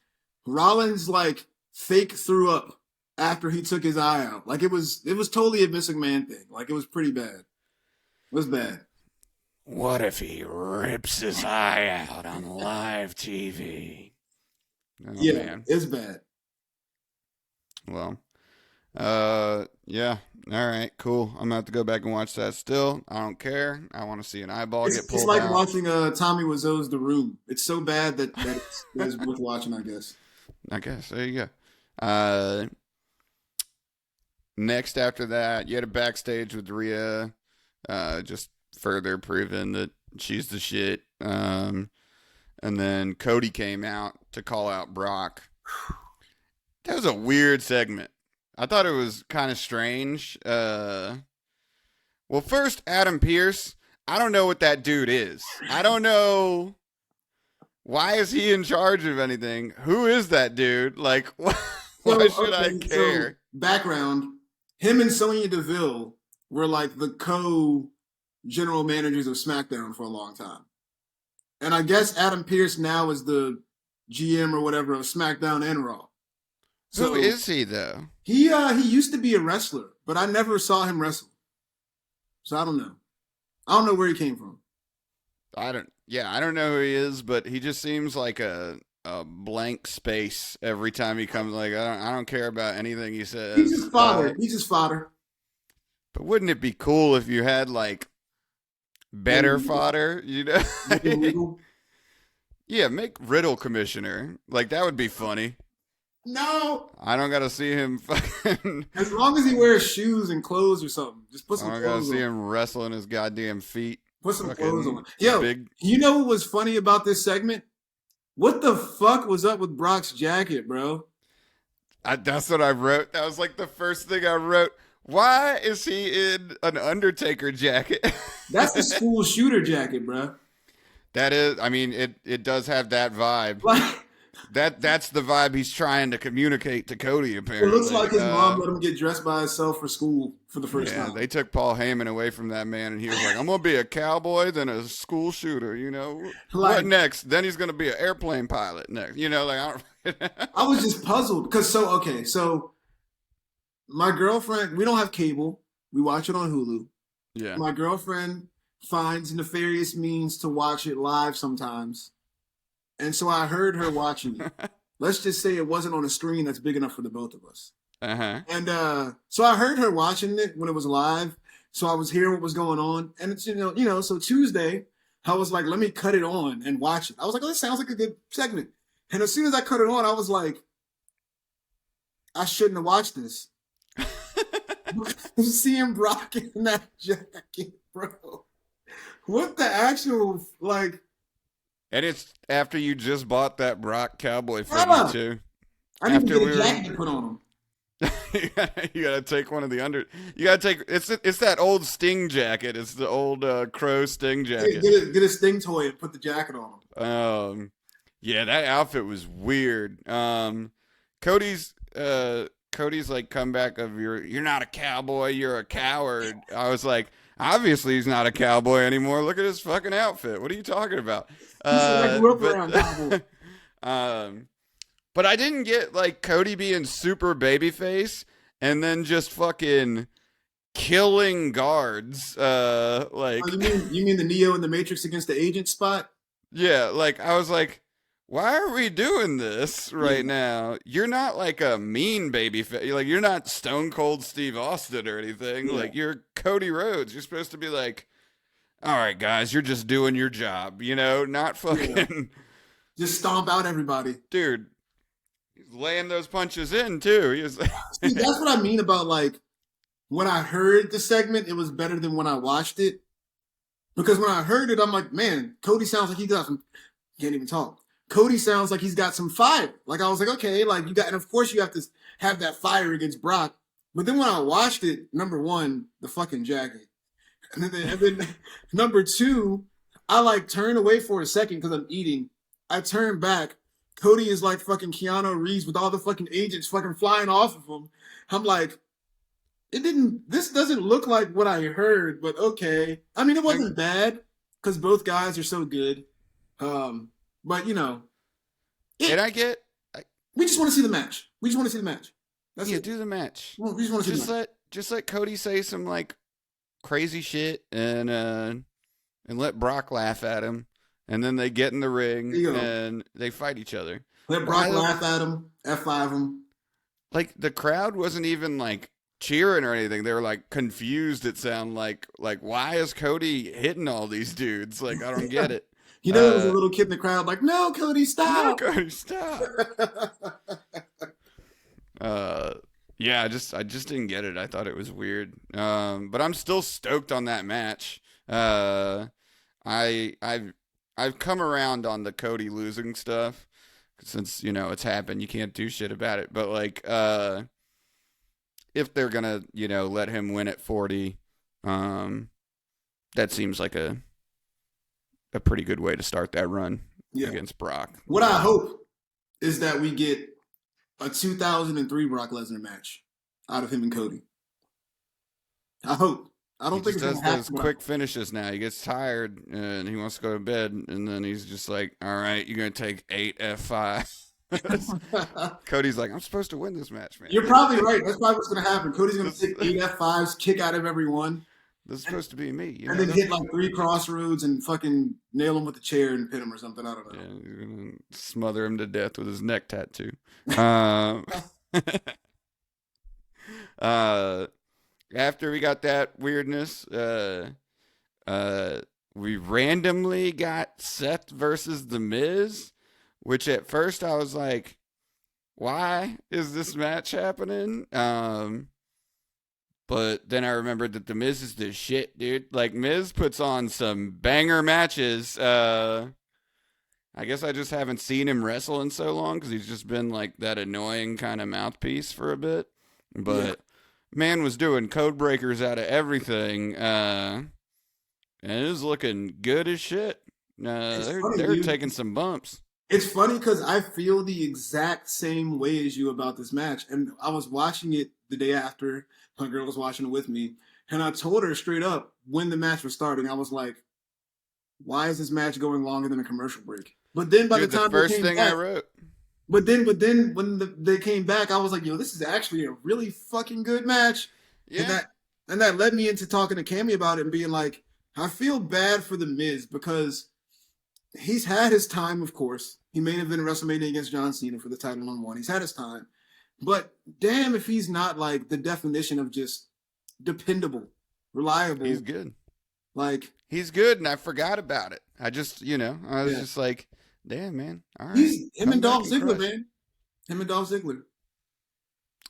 Rollins like fake threw up after he took his eye out. Like it was totally a Vince McMahon thing. Like it was pretty bad. It was bad. What if he rips his eye out on live TV? Oh, yeah, man. It's bad. Well, yeah. All right, cool. I'm gonna have to go back and watch that still. I don't care. I want to see an eyeball get pulled out. It's like watching Tommy Wiseau's The Room. It's so bad that it's worth watching, I guess. I guess. There you go. Next after that, you had a backstage with Rhea, just further proving that she's the shit. And then Cody came out to call out Brock. That was a weird segment. I thought it was kind of strange. Well, first, Adam Pearce. I don't know what that dude is. I don't know. Why is he in charge of anything? Who is that dude? Like, why should I So care? background, him and Sonya Deville were like the co-general managers of SmackDown for a long time. And I guess Adam Pearce now is the GM or whatever of SmackDown and Raw. So Who is he though? he used to be a wrestler, but I never saw him wrestle. So I don't know. I don't know where he came from. I don't know who he is, but he just seems like a blank space every time he comes. Like I don't care about anything he says. He's just fodder. He's just fodder. But wouldn't it be cool if you had like better fodder? You know? Yeah, make Riddle commissioner. Like that would be funny. No. I don't gotta see him fucking. As long as he wears shoes and clothes or something, just put some I don't clothes gotta see on. him wrestling his goddamn feet. Put some Fucking clothes on. Yo, big. you know what was funny about this segment? What the fuck was up with Brock's jacket, bro? That's what I wrote. That was like the first thing I wrote. Why is he in an Undertaker jacket? That's the school shooter jacket, bro. That is, I mean, it does have that vibe. Like, That's the vibe he's trying to communicate to Cody, it apparently. looks like his mom let him get dressed by himself for school for the first time. They took Paul Heyman away from that man, and he was like, I'm going to be a cowboy, then a school shooter, you know? Like, what next? Then he's going to be an airplane pilot next. You know, like, I don't... I was just puzzled because so my girlfriend, we don't have cable. We watch it on Hulu. Yeah. My girlfriend finds nefarious means to watch it live sometimes. And so I heard her watching it. Let's just say it wasn't on a screen that's big enough for the both of us. Uh-huh. And so I heard her watching it when it was live. So I was hearing what was going on. And it's, so Tuesday, I was like, let me cut it on and watch it. I was like, oh, this sounds like a good segment. And as soon as I cut it on, I was like, I shouldn't have watched this. Seeing Brock in that jacket, bro. What the actual, like... And it's after you just bought that Brock cowboy figure, too. I need to get a jacket to put on him. You gotta take one of the under. You gotta take. It's that old Sting jacket. It's the old Crow Sting jacket. Get a Sting toy and put the jacket on him. Yeah, that outfit was weird. Cody's like comeback of you're not a cowboy, you're a coward. I was like, obviously he's not a cowboy anymore. Look at his fucking outfit. What are you talking about? But I didn't get like Cody being super babyface and then just fucking killing guards. Like you mean the Neo in the Matrix against the agent spot? Yeah, like I was like, why are we doing this right now? You're not like a mean babyface. Like you're not Stone Cold Steve Austin or anything. Yeah. Like you're Cody Rhodes. You're supposed to be like, all right, guys, you're just doing your job, not fucking. Yeah. Just stomp out everybody. Dude, he's laying those punches in, too. He was See, that's what I mean about, like, when I heard the segment, it was better than when I watched it. Because when I heard it, I'm like, man, Cody sounds like he got some... Can't even talk. Cody sounds like he's got some fire. Like, I was like, okay, like, you got... And, of course, you have to have that fire against Brock. But then when I watched it, number one, the fucking jacket. And then number two, I like turn away for a second because I'm eating. I turn back. Cody is like fucking Keanu Reeves with all the fucking agents fucking flying off of him. I'm like, this doesn't look like what I heard, but okay. I mean, it wasn't bad because both guys are so good. But and I get, we just want to see the match. We just want to see the match. That's it. Do the match. Well, we just want to see the match. Just let Cody say some like crazy shit and let Brock laugh at him, and then they get in the ring and they fight each other. Let Brock laugh at him, F5 him. Like the crowd wasn't even like cheering or anything. They were like confused. It sounded like why is Cody hitting all these dudes? Like I don't get it. There was a little kid in the crowd like, no, Cody, stop. No, Cody, stop. Yeah, I just didn't get it. I thought it was weird. But I'm still stoked on that match. I've come around on the Cody losing stuff since it's happened. You can't do shit about it. But like, if they're gonna let him win at 40, that seems like a pretty good way to start that run Yeah. against Brock. What I hope is that we get a 2003 Brock Lesnar match out of him and Cody. I hope. I don't He think just it's does gonna those happen. quick finishes now. He gets tired and he wants to go to bed, and then he's just like, "All right, you're gonna take 8 F5." Cody's like, "I'm supposed to win this match, man." You're probably right. That's probably what's gonna happen. Cody's gonna This, take 8 F5s, kick out of every one, this is supposed to be me, you and know. then hit like 3 crossroads and fucking nail him with a chair and pin him or something. I don't know. Yeah, he's gonna smother him to death with his neck tattoo. Um, after we got that weirdness, we randomly got Seth versus The Miz, which at first I was like, why is this match happening? But then I remembered that The Miz is the shit, dude. Like, Miz puts on some banger matches. I guess I just haven't seen him wrestle in so long because he's just been like that annoying kind of mouthpiece for a bit. But man was doing code breakers out of everything, and it was looking good as shit. They're taking some bumps. It's funny because I feel the exact same way as you about this match. And I was watching it the day after. My girl was watching it with me. And I told her straight up when the match was starting, I was like, why is this match going longer than a commercial break? But then by Dude, the time the first they came thing back, I wrote. But then when they came back, I was like, yo, this is actually a really fucking good match. Yeah. And that led me into talking to Cammy about it and being like, I feel bad for The Miz because he's had his time, of course. He may have been in WrestleMania against John Cena for the title on one. He's had his time. But damn if he's not like the definition of just dependable, reliable. He's good. Like, he's good, and I forgot about it. I just, I was just like, damn, man. All right. He's him and Dolph Ziggler, crush. man. Him and Dolph Ziggler.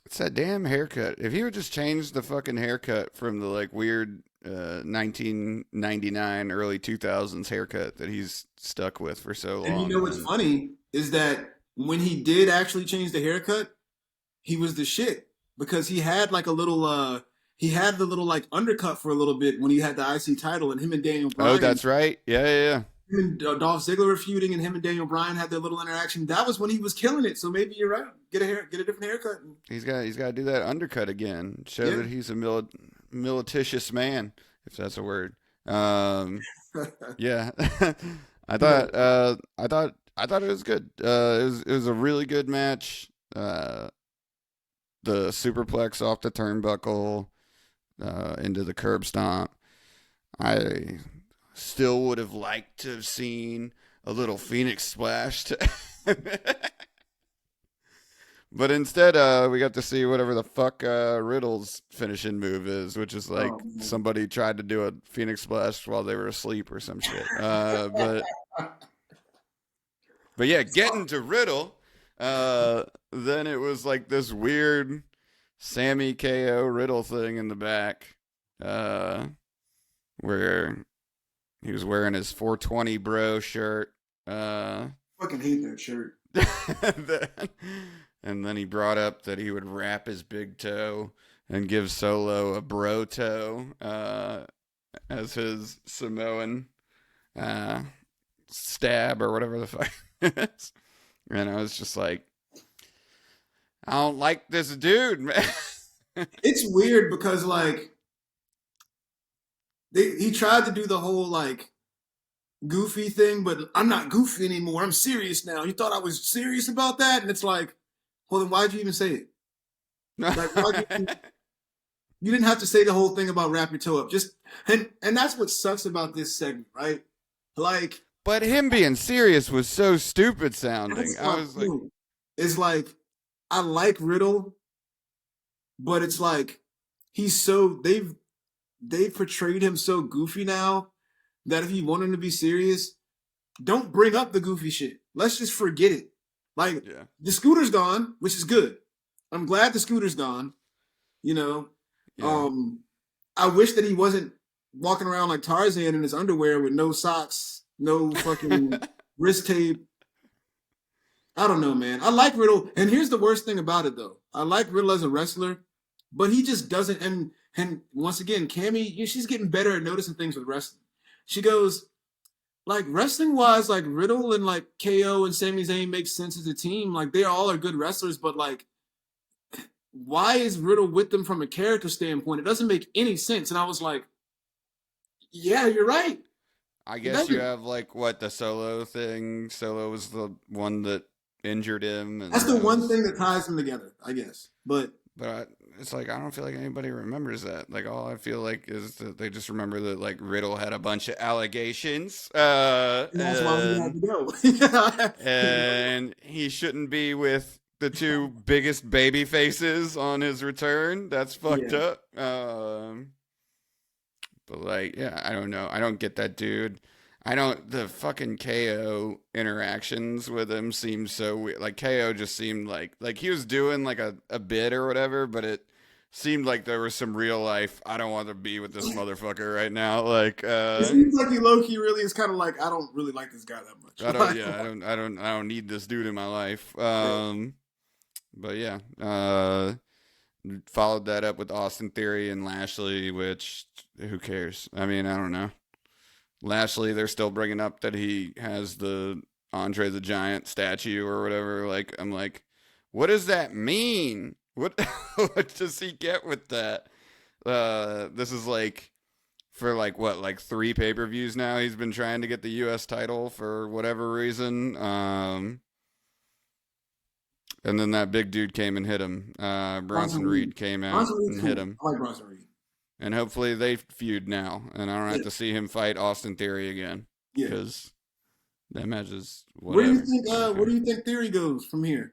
It's that damn haircut. If he would just change the fucking haircut from the like weird 1999, early 2000s haircut that he's stuck with for so long. And you know what's funny is that when he did actually change the haircut, he was the shit because he had like a little he had the little like undercut for a little bit when he had the IC title, and him and Daniel Bryan. Oh, that's right. Yeah. Him and Dolph Ziggler were feuding, and him and Daniel Bryan had their little interaction. That was when he was killing it. So maybe you're right. Get a different haircut. He's got to do that undercut again. Show that he's a milititious man, if that's a word. Yeah. I thought it was good. It was a really good match. The superplex off the turnbuckle into the curb stomp. I still would have liked to have seen a little Phoenix splash. But instead, we got to see whatever the fuck Riddle's finishing move is, which is like somebody tried to do a Phoenix splash while they were asleep or some shit. But yeah, getting to Riddle, then it was like this weird Sammy KO Riddle thing in the back, where he was wearing his 420 bro shirt. Fucking hate that shirt. And then he brought up that he would wrap his big toe and give Solo a bro toe as his Samoan stab or whatever the fuck it is. And I was just like, I don't like this dude, man. It's weird because like he tried to do the whole like goofy thing, but I'm not goofy anymore. I'm serious now. You thought I was serious about that? And it's like, well, then why'd you even say it? Like, you didn't have to say the whole thing about wrap your toe up. Just and that's what sucks about this segment, right? Like, but him being serious was so stupid sounding. I was like, it's like I like Riddle, but it's like he's so they've portrayed him so goofy now that if you want him to be serious, don't bring up the goofy shit. Let's just forget it. Like, the scooter's gone, which is good. I'm glad the scooter's gone. I wish that he wasn't walking around like Tarzan in his underwear with no socks, no fucking wrist tape. I don't know, man. I like Riddle. And here's the worst thing about it, though. I like Riddle as a wrestler, but he just doesn't. And And once again, Cammy, she's getting better at noticing things with wrestling. She goes, like, wrestling wise, like Riddle and like KO and Sami Zayn make sense as a team. Like, they all are good wrestlers, but like, why is Riddle with them from a character standpoint? It doesn't make any sense. And I was like, yeah, you're right. I guess you have like what the Solo thing. Solo was the one that injured him, and That's the one thing that ties them together, I guess. But it's like I don't feel like anybody remembers that. Like all I feel like is that they just remember that like Riddle had a bunch of allegations, that's why we had to go. and he shouldn't be with the two biggest baby faces on his return. That's fucked up. But like, yeah, I don't know. I don't get that dude. The fucking KO interactions with him seem so weird. Like KO just seemed like he was doing like a bit or whatever, but it seemed like there was some real life. I don't want to be with this motherfucker right now. Like, it seems like he low key really is kind of like, I don't really like this guy that much. I don't need this dude in my life. But yeah, followed that up with Austin Theory and Lashley, which who cares? I mean, I don't know. Lashley, they're still bringing up that he has the Andre the Giant statue or whatever. Like, I'm like, what does that mean? What does he get with that? This is like for like what, like 3 pay-per-views now. He's been trying to get the U.S. title for whatever reason. And then that big dude came and hit him. Bronson Reed came out and hit him. I like Bronson Reed. And hopefully they feud now, and I don't have to see him fight Austin Theory again. Yeah, because that match is whatever. Where do you think Theory goes from here?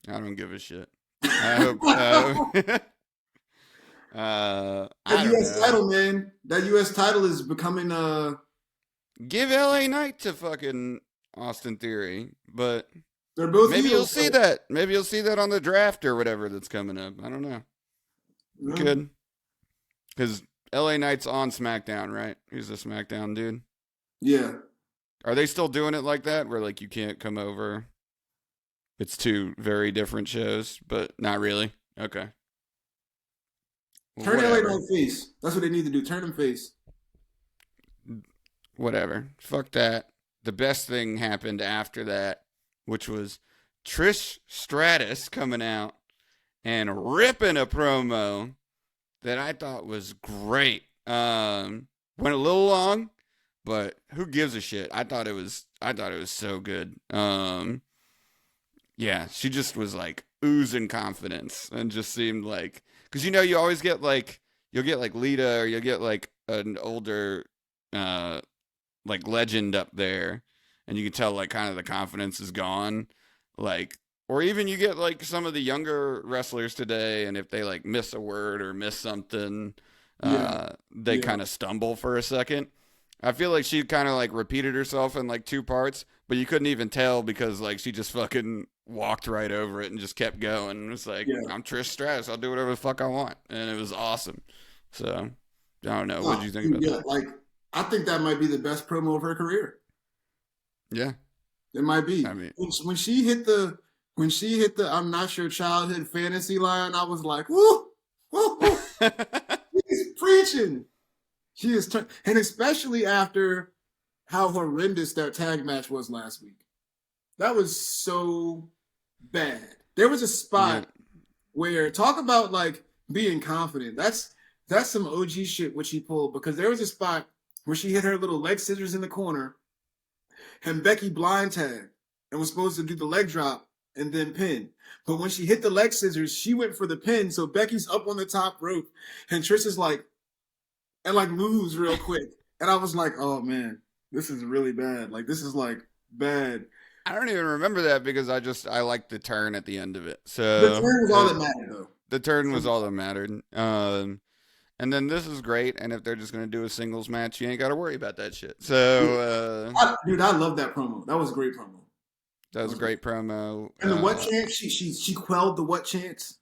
I don't give a shit. I hope. That U.S. title, man. That U.S. title is becoming. Give LA Knight to fucking Austin Theory, but they're both. Maybe you'll see that. Maybe you'll see that on the draft or whatever that's coming up. I don't know. No. Good. Because LA Knight's on SmackDown, right? He's a SmackDown dude. Yeah. Are they still doing it like that, where like you can't come over? It's 2 very different shows, but not really. Okay. Turn LA Knight face. That's what they need to do. Turn him face. Whatever. Fuck that. The best thing happened after that, which was Trish Stratus coming out and ripping a promo that I thought was great. Went a little long, but who gives a shit? I thought it was so good. Yeah, she just was like oozing confidence and just seemed like, because you always get like, you'll get like Lita or you'll get like an older like legend up there, and you can tell like kind of the confidence is gone, like. Or even you get like some of the younger wrestlers today, and if they like miss a word or miss something, they kind of stumble for a second. I feel like she kind of like repeated herself in like 2 parts, but you couldn't even tell because like she just fucking walked right over it and just kept going. It was like, I'm Trish Stratus, I'll do whatever the fuck I want, and it was awesome. So I don't know. What did you think about that? Like, I think that might be the best promo of her career. Yeah, it might be. I mean, when she hit the I'm not your childhood fantasy line, I was like, woo, woo, woo. She's preaching. She is, and especially after how horrendous that tag match was last week. That was so bad. There was a spot where, talk about like being confident. That's some OG shit what she pulled, because there was a spot where she hit her little leg scissors in the corner, and Becky blind tagged and was supposed to do the leg drop and then pin. But when she hit the leg scissors, she went for the pin. So Becky's up on the top rope, and Trish is like, and like moves real quick. And I was like, oh man, this is really bad. Like, this is like bad. I don't even remember that because I liked the turn at the end of it. So the turn was all that mattered, though. The turn was all that mattered. And then this is great. And if they're just going to do a singles match, you ain't got to worry about that shit. So, dude, I love that promo. That was a great promo. That was a great promo. And the what chance? She quelled the what chance?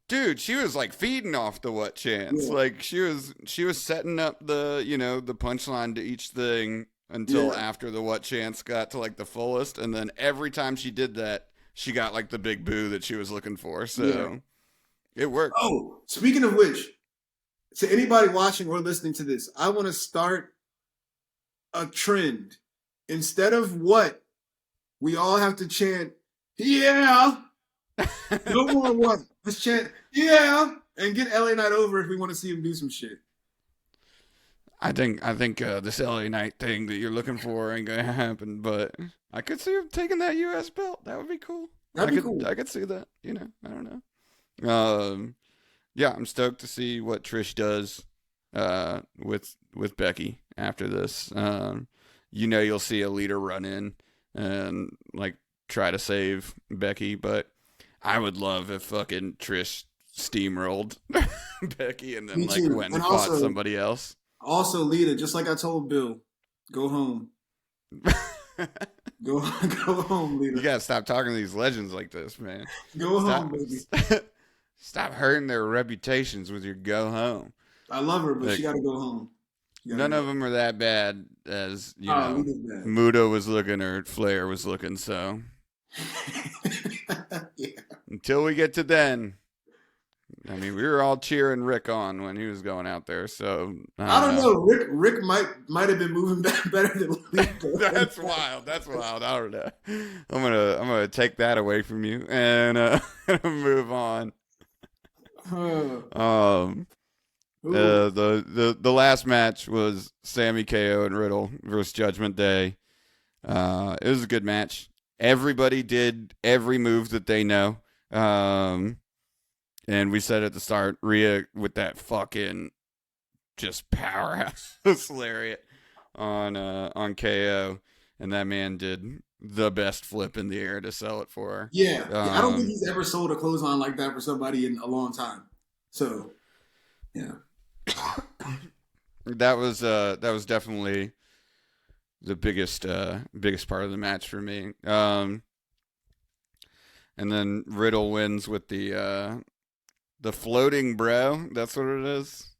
Dude, she was like feeding off the what chance. Yeah. Like she was setting up the, the punchline to each thing until after the what chance got to like the fullest, and then every time she did that, she got like the big boo that she was looking for. So it worked. Oh, speaking of which, to anybody watching or listening to this, I want to start a trend. Instead of what, we all have to chant, yeah. No more what. Let's chant, yeah, and get LA Knight over if we want to see him do some shit. I think this LA Knight thing that you're looking for ain't gonna happen, but I could see him taking that US belt. That would be cool. That'd be cool. I could see that. You know, I don't know. Yeah, I'm stoked to see what Trish does with Becky after this. You know, you'll see a leader run in and like try to save Becky, but I would love if fucking Trish steamrolled Becky and then like went and fought somebody else. Also, Lita, just like I told Bill, go home. go home, Lita. You gotta stop talking to these legends like this, man. Go home, baby. Stop hurting their reputations with your go home. I love her, but she gotta go home. None of them are that bad as, you know, Muda was looking or Flair was looking, so. Yeah. Until we get to then. I mean, we were all cheering Rick on when he was going out there, so. I don't know. Rick might have been moving better than Lita. That's wild. That's wild. I don't know. I'm gonna take that away from you and move on. The last match was Sami, KO, and Riddle versus Judgment Day. It was a good match. Everybody did every move that they know. And we said at the start, Rhea with that fucking just powerhouse lariat on KO, and that man did the best flip in the air to sell it for her. Yeah, I don't think he's ever sold a clothesline like that for somebody in a long time. So, yeah. That was definitely the biggest part of the match for me. And then Riddle wins with the floating bro. That's what it is.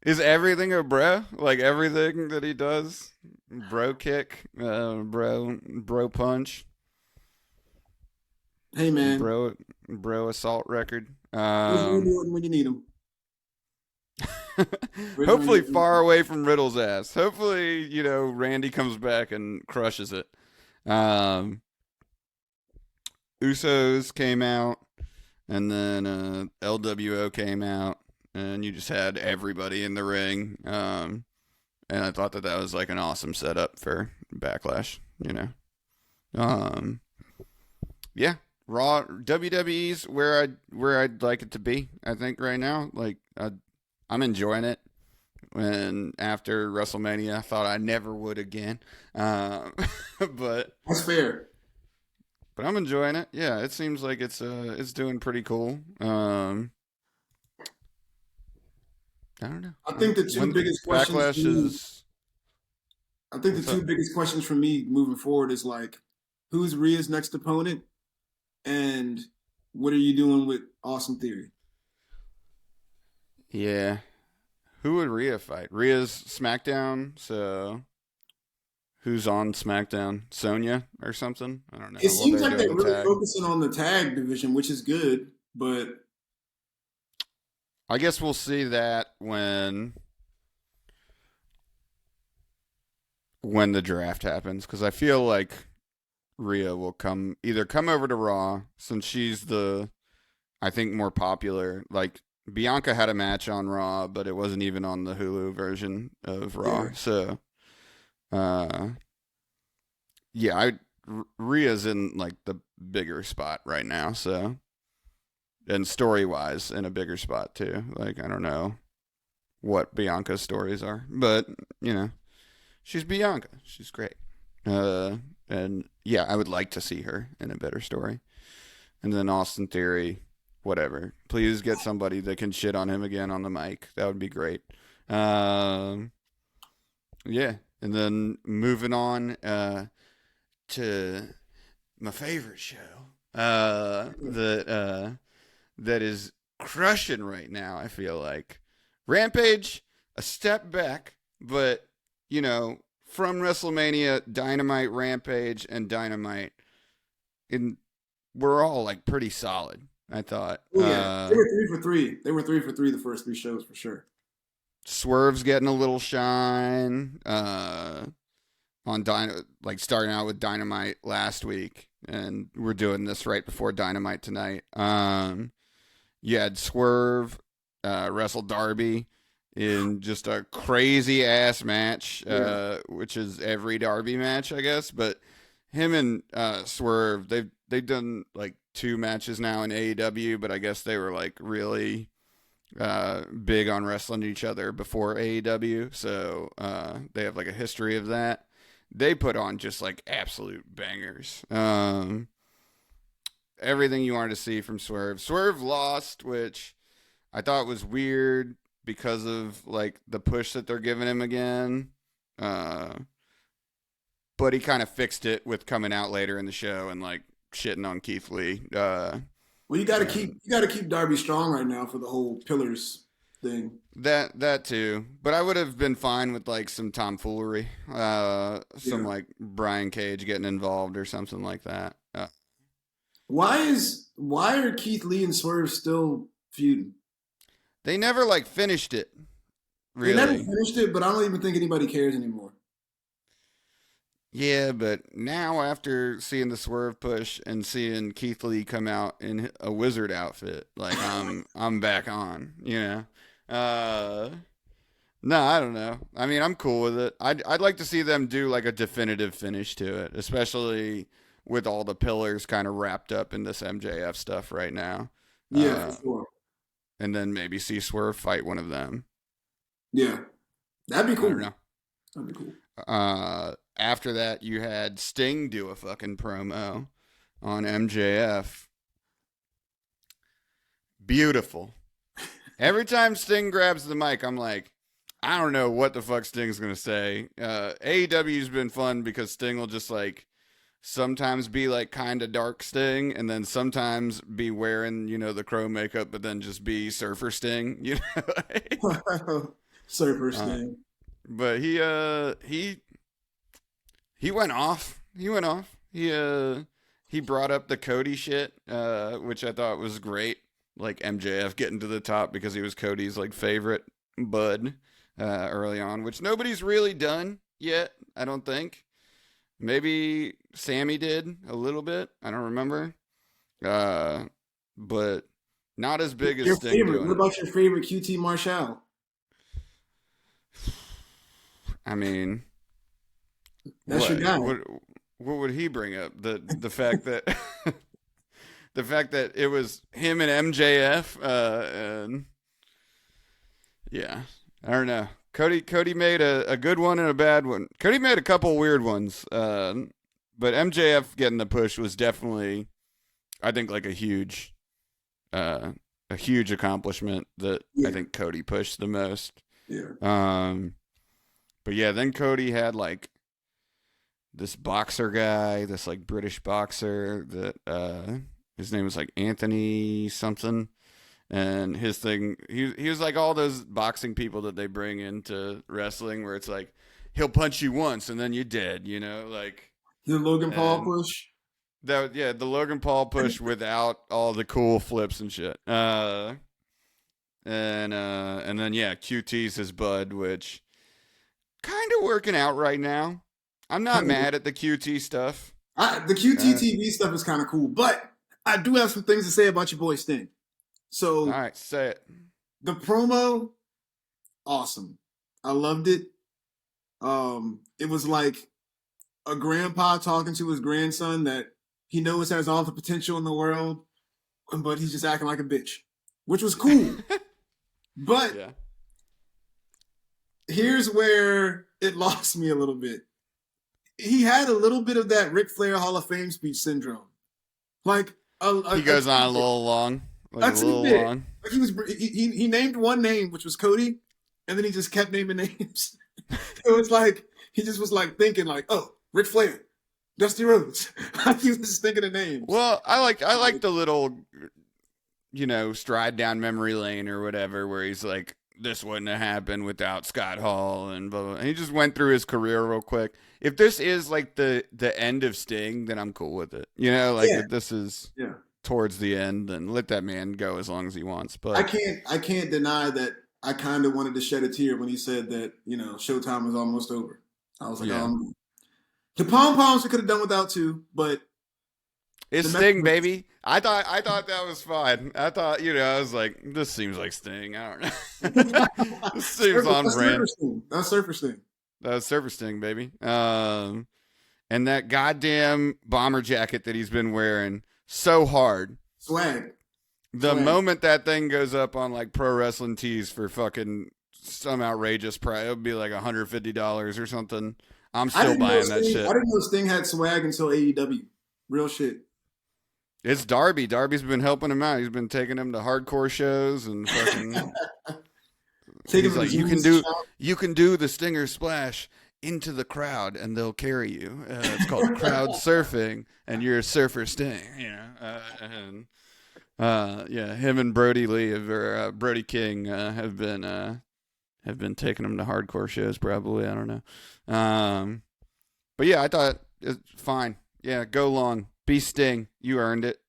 Is everything a bro? Like everything that he does? Bro kick, bro punch. Hey man, bro assault record. When you need him. Hopefully far away from Riddle's ass. Hopefully, you know, Randy comes back and crushes it. Usos came out, and then LWO came out, and you just had everybody in the ring. And I thought that was like an awesome setup for Backlash, you know. Yeah, Raw WWE's where I'd like it to be. I think right now, like I'm enjoying it. And after WrestleMania, I thought I never would again. But that's fair. But I'm enjoying it. Yeah, it seems like it's doing pretty cool. I don't know. I think the two biggest questions. Backlash is. I think the two biggest questions for me moving forward is like, who's Rhea's next opponent, and what are you doing with Austin Theory? Yeah, who would Rhea fight? Rhea's SmackDown, so who's on SmackDown? Sonya or something? I don't know. It seems like they're really focusing on the tag division, which is good, but I guess we'll see that when the draft happens, because I feel like Rhea will come over to Raw, since she's I think more popular. Like Bianca had a match on Raw, but it wasn't even on the Hulu version of Raw. Yeah. So, Rhea's in like the bigger spot right now. So, and story wise, in a bigger spot too. Like I don't know what Bianca's stories are, but you know, she's Bianca. She's great. And yeah, I would like to see her in a better story. And then Austin Theory, whatever. Please get somebody that can shit on him again on the mic. That would be great. Yeah. And then moving on to my favorite show that is crushing right now, I feel like. Rampage, a step back, but, you know, from WrestleMania, Dynamite, Rampage, and Dynamite, we're all like pretty solid. I thought. Oh yeah, they were 3 for 3. They were 3 for 3 the first 3 shows for sure. Swerve's getting a little shine. On like starting out with Dynamite last week, and we're doing this right before Dynamite tonight. You had Swerve wrestle Darby in just a crazy ass match, which is every Darby match, I guess. But him and Swerve, they've done like 2 matches now in AEW, but I guess they were like really big on wrestling each other before AEW, so they have like a history of that. They put on just like absolute bangers. Everything you wanted to see from Swerve. Swerve lost, which I thought was weird because of like the push that they're giving him again. But he kind of fixed it with coming out later in the show and like shitting on Keith Lee. Well, you got to keep Darby strong right now for the whole pillars thing. That too, but I would have been fine with like some tomfoolery, like Brian Cage getting involved or something like that. Why are Keith Lee and Swerve still feuding? They never like finished it. Really, they never finished it, but I don't even think anybody cares anymore. Yeah, but now after seeing the Swerve push and seeing Keith Lee come out in a wizard outfit, like I'm back on, you know. No, I don't know. I mean, I'm cool with it. I'd like to see them do like a definitive finish to it, especially with all the pillars kind of wrapped up in this MJF stuff right now. Yeah, for sure. And then maybe see Swerve fight one of them. Yeah, that'd be cool. I don't know. That'd be cool. After that, you had Sting do a fucking promo on MJF. Beautiful. Every time Sting grabs the mic, I'm like, I don't know what the fuck Sting's going to say. AEW's been fun because Sting will just like sometimes be like kind of dark Sting and then sometimes be wearing, you know, the crow makeup, but then just be Surfer Sting, you know? Surfer Sting. But he went off. He brought up the Cody shit, which I thought was great. Like MJF getting to the top because he was Cody's like favorite bud early on, which nobody's really done yet, I don't think. Maybe Sammy did a little bit. I don't remember. But not as big as Sting doing. What about your favorite QT Marshall? I mean, that's your guy. What would he bring up? The fact that the fact that it was him and MJF, and yeah, I don't know. Cody made a good one and a bad one. Cody made a couple weird ones, but MJF getting the push was definitely, I think, like a huge accomplishment that I think Cody pushed the most. Yeah. But yeah, then Cody had like this boxer guy, this like British boxer that his name was like Anthony something. And his thing, he was like all those boxing people that they bring into wrestling where it's like, he'll punch you once and then you're dead, you know? Like the Logan Paul push? The Logan Paul push without all the cool flips and shit. And then, yeah, QT's his bud, which kind of working out right now. I'm not mad at the QT stuff. The QT TV stuff is kind of cool, but I do have some things to say about your boy Sting. So, all right, say it. The promo, awesome. I loved it. It was like a grandpa talking to his grandson that he knows has all the potential in the world, but he's just acting like a bitch, which was cool. But here's where it lost me a little bit. He had a little bit of that Ric Flair Hall of Fame speech syndrome. Like he goes on a little long. Like a little long. Like he named one name, which was Cody, and then he just kept naming names. It was like he just was like thinking like, oh, Ric Flair, Dusty Rhodes. He was just thinking of names. Well, I like the little, you know, stride down memory lane or whatever, where he's like, this wouldn't have happened without Scott Hall and blah, blah. And he just went through his career real quick. If this is like the end of Sting, then I'm cool with it. You know, like if this is towards the end, then let that man go as long as he wants. I But can't deny that I kind of wanted to shed a tear when he said that, Showtime was almost over. I was like, yeah, the pom poms we could have done without too, but it's the Sting, message baby. I thought that was fine. I thought, I was like, this seems like Sting. I don't know. This seems on brand. That's Surfer Sting. That's Surfer Sting, baby. And that goddamn bomber jacket that he's been wearing so hard. Swag. The moment that thing goes up on like Pro Wrestling Tees for fucking some outrageous price, it would be like $150 or something. I'm still buying that shit. I didn't know Sting had swag until AEW. Real shit. It's Darby. Darby's been helping him out. He's been taking him to hardcore shows and fucking. He's like, you can do the Stinger Splash into the crowd and they'll carry you. It's called crowd surfing, and you're a Surfer Sting. Him and Brody Lee or Brody King have been taking him to hardcore shows. Probably, I don't know. But yeah, I thought it's fine. Yeah, go long. Be Sting. You earned it,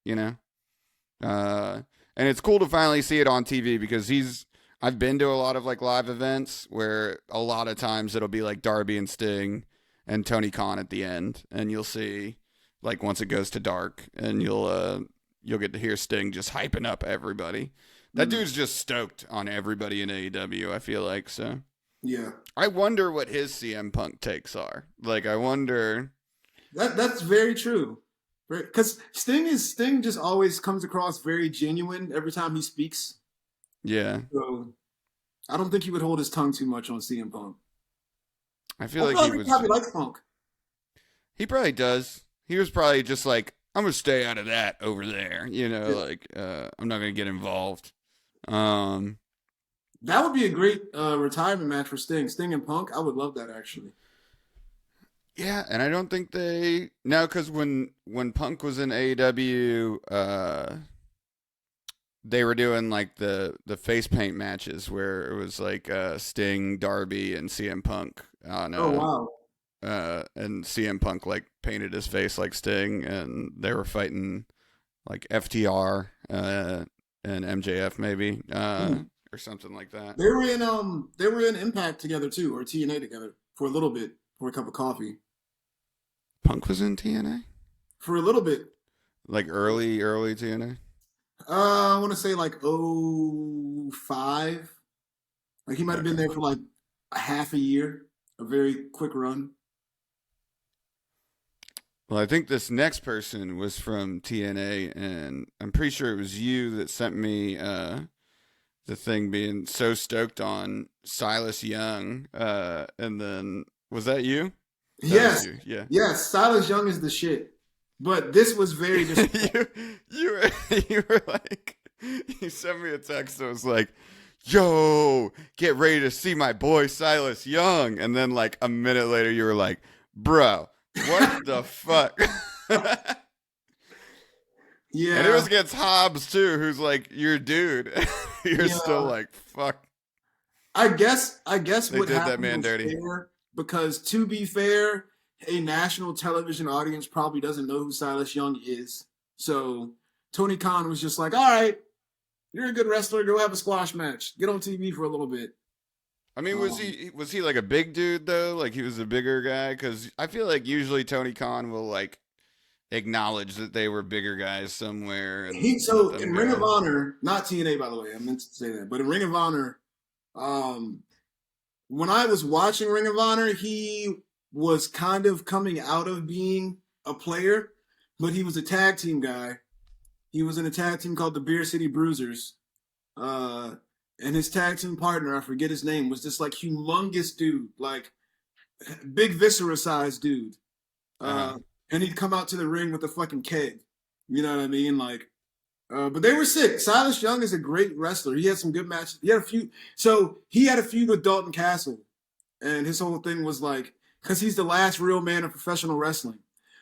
And it's cool to finally see it on TV because I've been to a lot of like live events where a lot of times it'll be like Darby and Sting and Tony Khan at the end, and you'll see like once it goes to dark, and you'll get to hear Sting just hyping up everybody. That dude's just stoked on everybody in AEW, I feel like. So yeah, I wonder what his CM Punk takes are. Like, I wonder. That's very true. Because Sting just always comes across very genuine every time he speaks. Yeah. So I don't think he would hold his tongue too much on CM Punk. I feel like he probably likes Punk. He probably does. He was probably just like, I'm gonna stay out of that over there. I'm not gonna get involved. That would be a great retirement match for Sting. Sting and Punk. I would love that actually. Yeah, and I don't think because when Punk was in AEW, they were doing like the face paint matches where it was like Sting, Darby, and CM Punk on. Oh wow! And CM Punk like painted his face like Sting, and they were fighting like FTR and MJF maybe or something like that. They were in Impact together too, or TNA together for a little bit for a cup of coffee. Punk was in TNA for a little bit, like early TNA. I want to say like 05. Like he might have been there for like a half a year, a very quick run. Well, I think this next person was from TNA, and I'm pretty sure it was you that sent me the thing being so stoked on Silas Young, and then was that you? Yes. Yeah. Yes, Silas Young is the shit. But this was very disappointing. you were like, you sent me a text that was like, yo, get ready to see my boy Silas Young. And then like a minute later you were like, bro, what the fuck? Yeah. And it was against Hobbs too, who's like your dude. You're still like, fuck. I guess they what did happened that man was dirty. fair because to be fair, a national television audience probably doesn't know who Silas Young is. So Tony Khan was just like, all right, you're a good wrestler. Go have a squash match. Get on TV for a little bit. I mean, was he like a big dude though? Like he was a bigger guy? Because I feel like usually Tony Khan will like acknowledge that they were bigger guys somewhere. And in Ring of Honor, not TNA by the way, I meant to say that, but in Ring of Honor, when I was watching Ring of Honor, he was kind of coming out of being a player, but he was a tag team guy. He was in a tag team called the Beer City Bruisers. And his tag team partner, I forget his name, was this like humongous dude, like big viscera sized dude. And he'd come out to the ring with a fucking keg. You know what I mean? Like, but they were sick. Silas Young is a great wrestler. He had some good matches. He had a feud with Dalton Castle. And his whole thing was like, because he's the last real man of professional wrestling.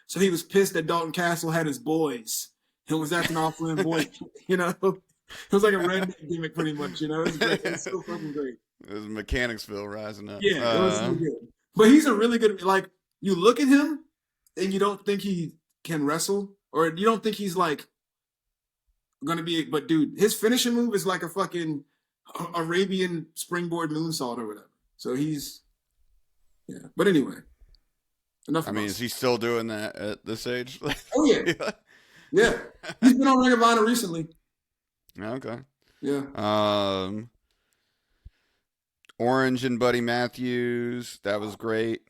So he was pissed that Dalton Castle had his boys and was acting all flamboyant, you know? It was like a redneck gimmick pretty much, you know? It was great. It was so fucking great. It was Mechanicsville rising up. Yeah, it was so good. But he's a really good, like, you look at him and you don't think he can wrestle, or you don't think he's like gonna be. But dude, his finishing move is like a fucking Arabian springboard moonsault or whatever. So he's But anyway, enough. I mean, is he still doing that at this age? Oh yeah, yeah. He's been on Ring of Honor recently. Okay. Yeah. Orange and Buddy Matthews, that was great.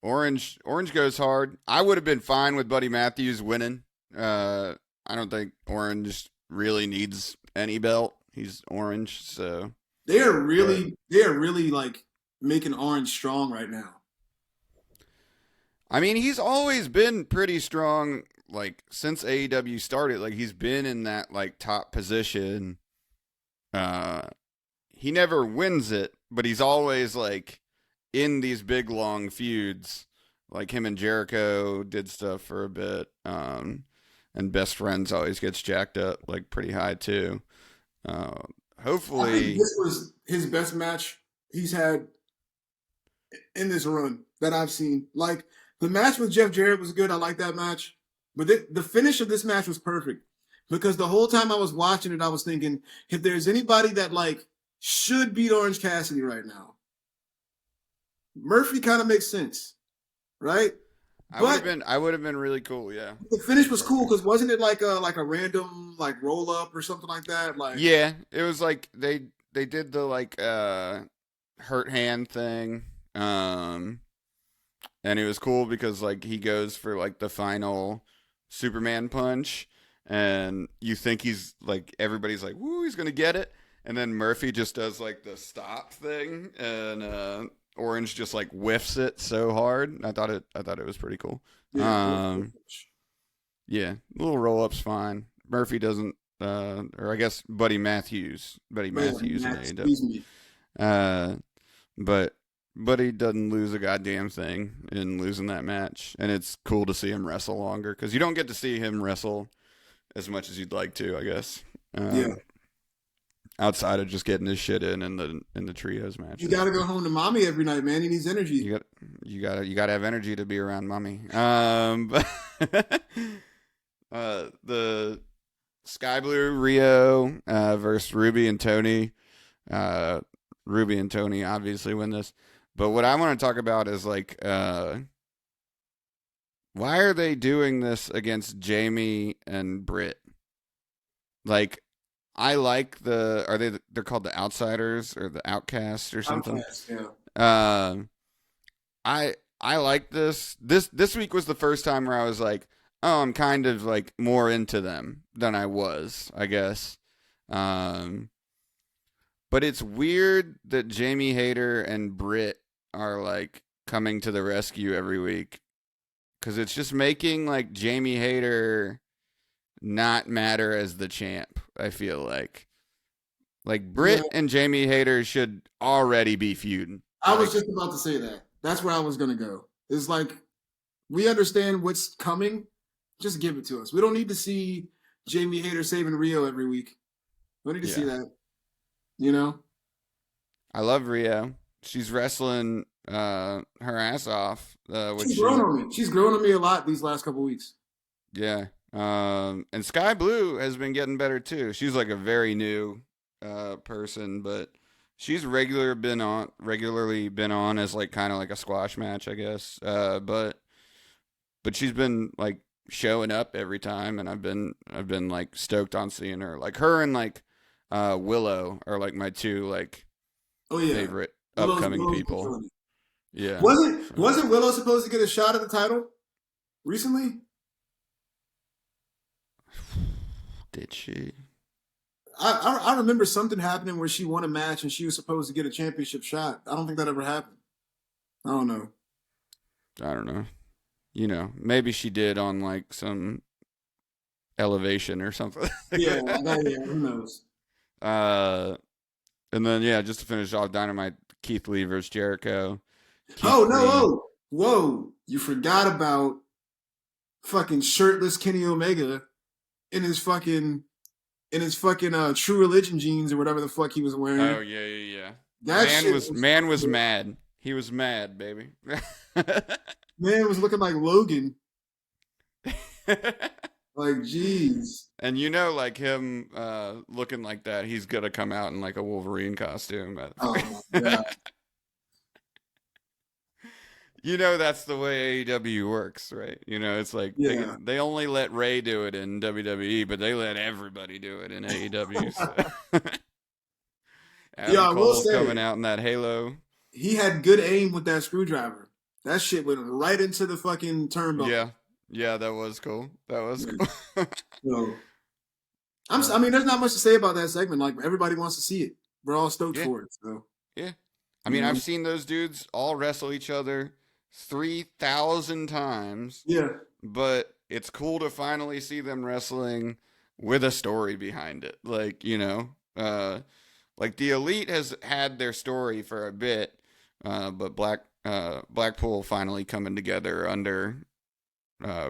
Orange goes hard. I would have been fine with Buddy Matthews winning. I don't think Orange really needs any belt. He's Orange, so they are really like making Orange strong right now. I mean, he's always been pretty strong, like since AEW started. Like he's been in that like top position. He never wins it, but he's always like in these big long feuds. Like him and Jericho did stuff for a bit. And Best Friends always gets jacked up like pretty high too. Hopefully, I think this was his best match he's had in this run that I've seen. Like the match with Jeff Jarrett was good. I like that match, but the finish of this match was perfect because the whole time I was watching it, I was thinking if there's anybody that like should beat Orange Cassidy right now, Murphy kind of makes sense, right? I would have been really cool, yeah. The finish was cool because wasn't it like a random like roll up or something like that? Like yeah, it was like they did the like hurt hand thing, and it was cool because like he goes for like the final Superman punch, and you think he's like everybody's like woo he's gonna get it, and then Murphy just does like the stop thing and. Orange just like whiffs it so hard. I thought it was pretty cool. Yeah, little roll up's fine. Murphy doesn't, or I guess Buddy Matthews in AEW. But Buddy doesn't lose a goddamn thing in losing that match, and it's cool to see him wrestle longer because you don't get to see him wrestle as much as you'd like to, I guess. Outside of just getting his shit in the trios match. You gotta go home to mommy every night, man. He needs energy. You gotta have energy to be around mommy. The Sky Blue Rio versus Ruby and Tony. Ruby and Tony obviously win this. But what I want to talk about is like why are they doing this against Jamie and Britt? Like I like they're called the Outsiders or the Outcasts or something. Outcasts, yeah. I like this. This week was the first time where I was like, oh, I'm kind of like more into them than I was, I guess. But it's weird that Jamie Hayter and Britt are like coming to the rescue every week because it's just making like Jamie Hayter not matter as the champ. I feel like Britt and Jamie Hayter should already be feuding. I was just about to say that. That's where I was gonna go. It's like we understand what's coming. Just give it to us. We don't need to see Jamie Hayter saving Rio every week. We don't need to see that. You know. I love Rio. She's wrestling her ass off. She's grown on me. She's grown on me a lot these last couple weeks. Yeah. And Sky Blue has been getting better too. She's like a very new person, but she's regularly been on as like kind of like a squash match, I guess. But she's been like showing up every time, and I've been like stoked on seeing her. Like her and like Willow are like my two like favorite upcoming people. Yeah. Wasn't Willow supposed to get a shot at the title recently? Did she? I remember something happening where she won a match and she was supposed to get a championship shot. I don't think that ever happened. I don't know. You know, maybe she did on like some Elevation or something. Yeah, who knows? And then just to finish off Dynamite, Keith Lee versus Jericho. Whoa! You forgot about fucking shirtless Kenny Omega in his fucking True Religion jeans or whatever the fuck he was wearing. Oh yeah. Man was mad. He was mad, baby. Man was looking like Logan. Like, jeez. And like him looking like that, he's gonna come out in like a Wolverine costume. Oh my god. That's the way AEW works, right? It's like Yeah. they only let Ray do it in WWE, but they let everybody do it in AEW. So. Yeah, Adam I will Cole's say coming out in that Halo. he had good aim with that screwdriver. That shit went right into the fucking turnbuckle. Yeah, that was cool. That was cool. So I mean, there's not much to say about that segment. Like everybody wants to see it. We're all stoked Yeah. for it. So Yeah. I mean, I've seen those dudes all wrestle each other 3,000 times. Yeah. But it's cool to finally see them wrestling with a story behind it. Like, like the Elite has had their story for a bit, but Blackpool finally coming together under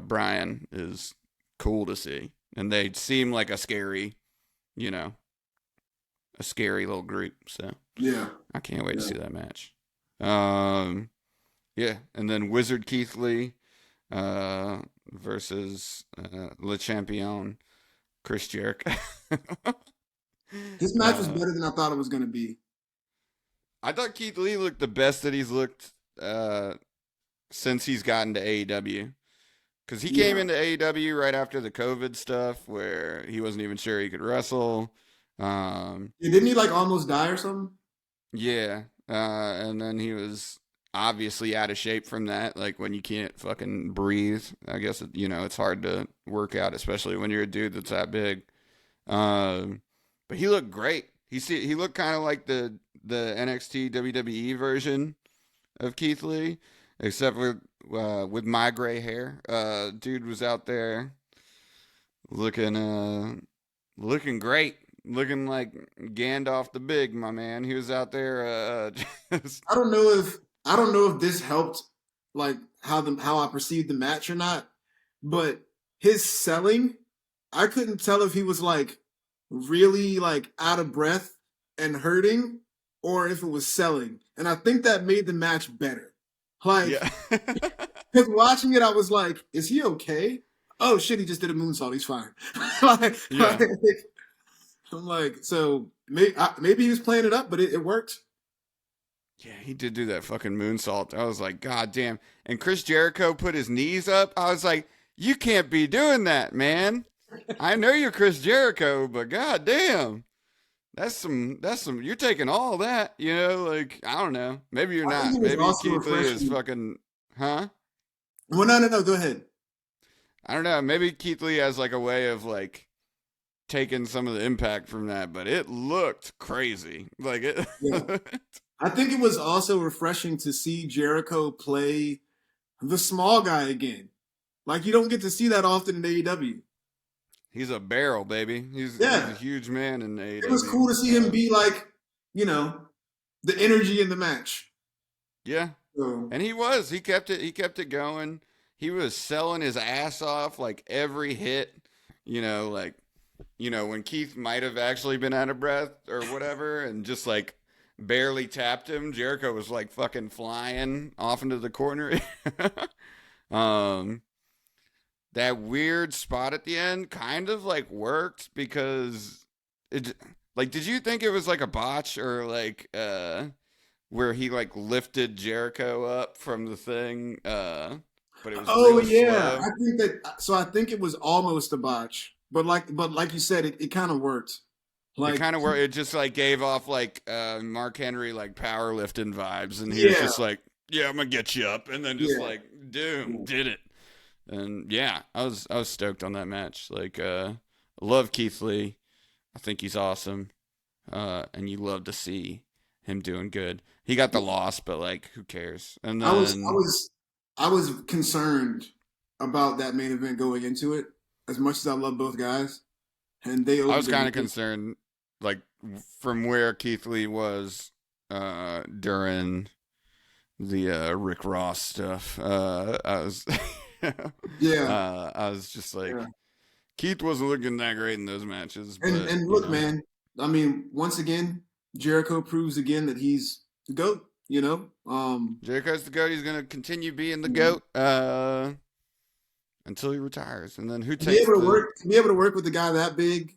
Brian is cool to see. And they seem like a scary little group. So Yeah. I can't wait to see that match. Yeah, and then Wizard Keith Lee versus Le Champion Chris Jericho. This match was better than I thought it was going to be. I thought Keith Lee looked the best that he's looked since he's gotten to AEW. Because he came into AEW right after the COVID stuff where he wasn't even sure he could wrestle. Didn't he like almost die or something? Yeah, and then he was obviously out of shape from that. Like when you can't fucking breathe, I guess it's hard to work out, especially when you're a dude that's that big. But he looked great. He looked kind of like the NXT WWE version of Keith Lee, except with my gray hair. Dude was out there looking great. Looking like Gandalf the Big, my man. He was out there. I don't know if this helped, like how I perceived the match or not. But his selling, I couldn't tell if he was like really like out of breath and hurting, or if it was selling. And I think that made the match better. Like, because watching it, I was like, "Is he okay? Oh shit, he just did a moonsault. He's fine." I'm like, so maybe he was playing it up, but it worked. Yeah, he did do that fucking moonsault. I was like, God damn. And Chris Jericho put his knees up. I was like, you can't be doing that, man. I know you're Chris Jericho, but god damn. That's some, you're taking all that, like, I don't know. Maybe you're not. Maybe Keith Lee is fucking, huh? Well, no, go ahead. I don't know. Maybe Keith Lee has like a way of like, taking some of the impact from that, but it looked crazy. Like it. Yeah. I think it was also refreshing to see Jericho play the small guy again. Like you don't get to see that often in AEW. He's a barrel, baby. He's a huge man in AEW. It was cool to see him be like, the energy in the match. Yeah. So. And he was. He kept it going. He was selling his ass off like every hit, like when Keith might have actually been out of breath or whatever and just like barely tapped him, Jericho was like fucking flying off into the corner. That weird spot at the end kind of like worked because it like, did you think it was like a botch or like where he like lifted Jericho up from the thing? But it was slow. I think it was almost a botch. But like you said, it kind of worked. Like, it kind of worked. It just like gave off like Mark Henry like powerlifting vibes, and he was just like, "Yeah, I'm gonna get you up," and then just like, "Dude, did it." And yeah, I was stoked on that match. Like, I love Keith Lee. I think he's awesome, and you love to see him doing good. He got the loss, but like, who cares? And then I was concerned about that main event going into it. As much as I love both guys, and I was kind of concerned, like from where Keith Lee was during the Rick Ross stuff. I was, I was just like, Keith wasn't looking that great in those matches. But, and look, man, I mean, once again, Jericho proves again that he's the GOAT. Jericho's the GOAT. He's gonna continue being the GOAT. until he retires. And then who To be takes able to the work, to be able to work with a guy that big,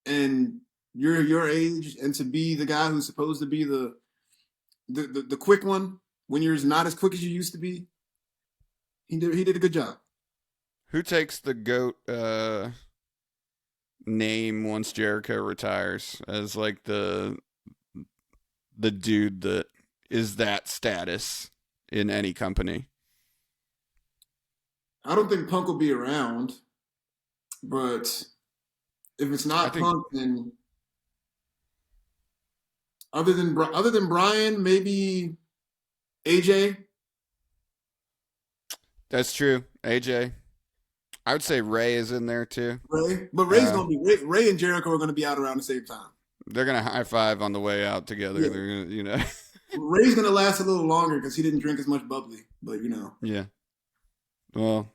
and you're your age, and to be the guy who's supposed to be the quick one when you're not as quick as you used to be. He did a good job. who takes the GOAT name once Jericho retires as like the dude that is that status in any company? I don't think Punk will be around, but if it's I not think Punk, then other than Brian, maybe AJ. that's true. AJ. I would say Ray is in there too. Ray, but Uh, Ray and Jericho are gonna be out around the same time. they're gonna high five on the way out together. Yeah, They're gonna. Ray's gonna last a little longer because he didn't drink as much bubbly. But Yeah. Well,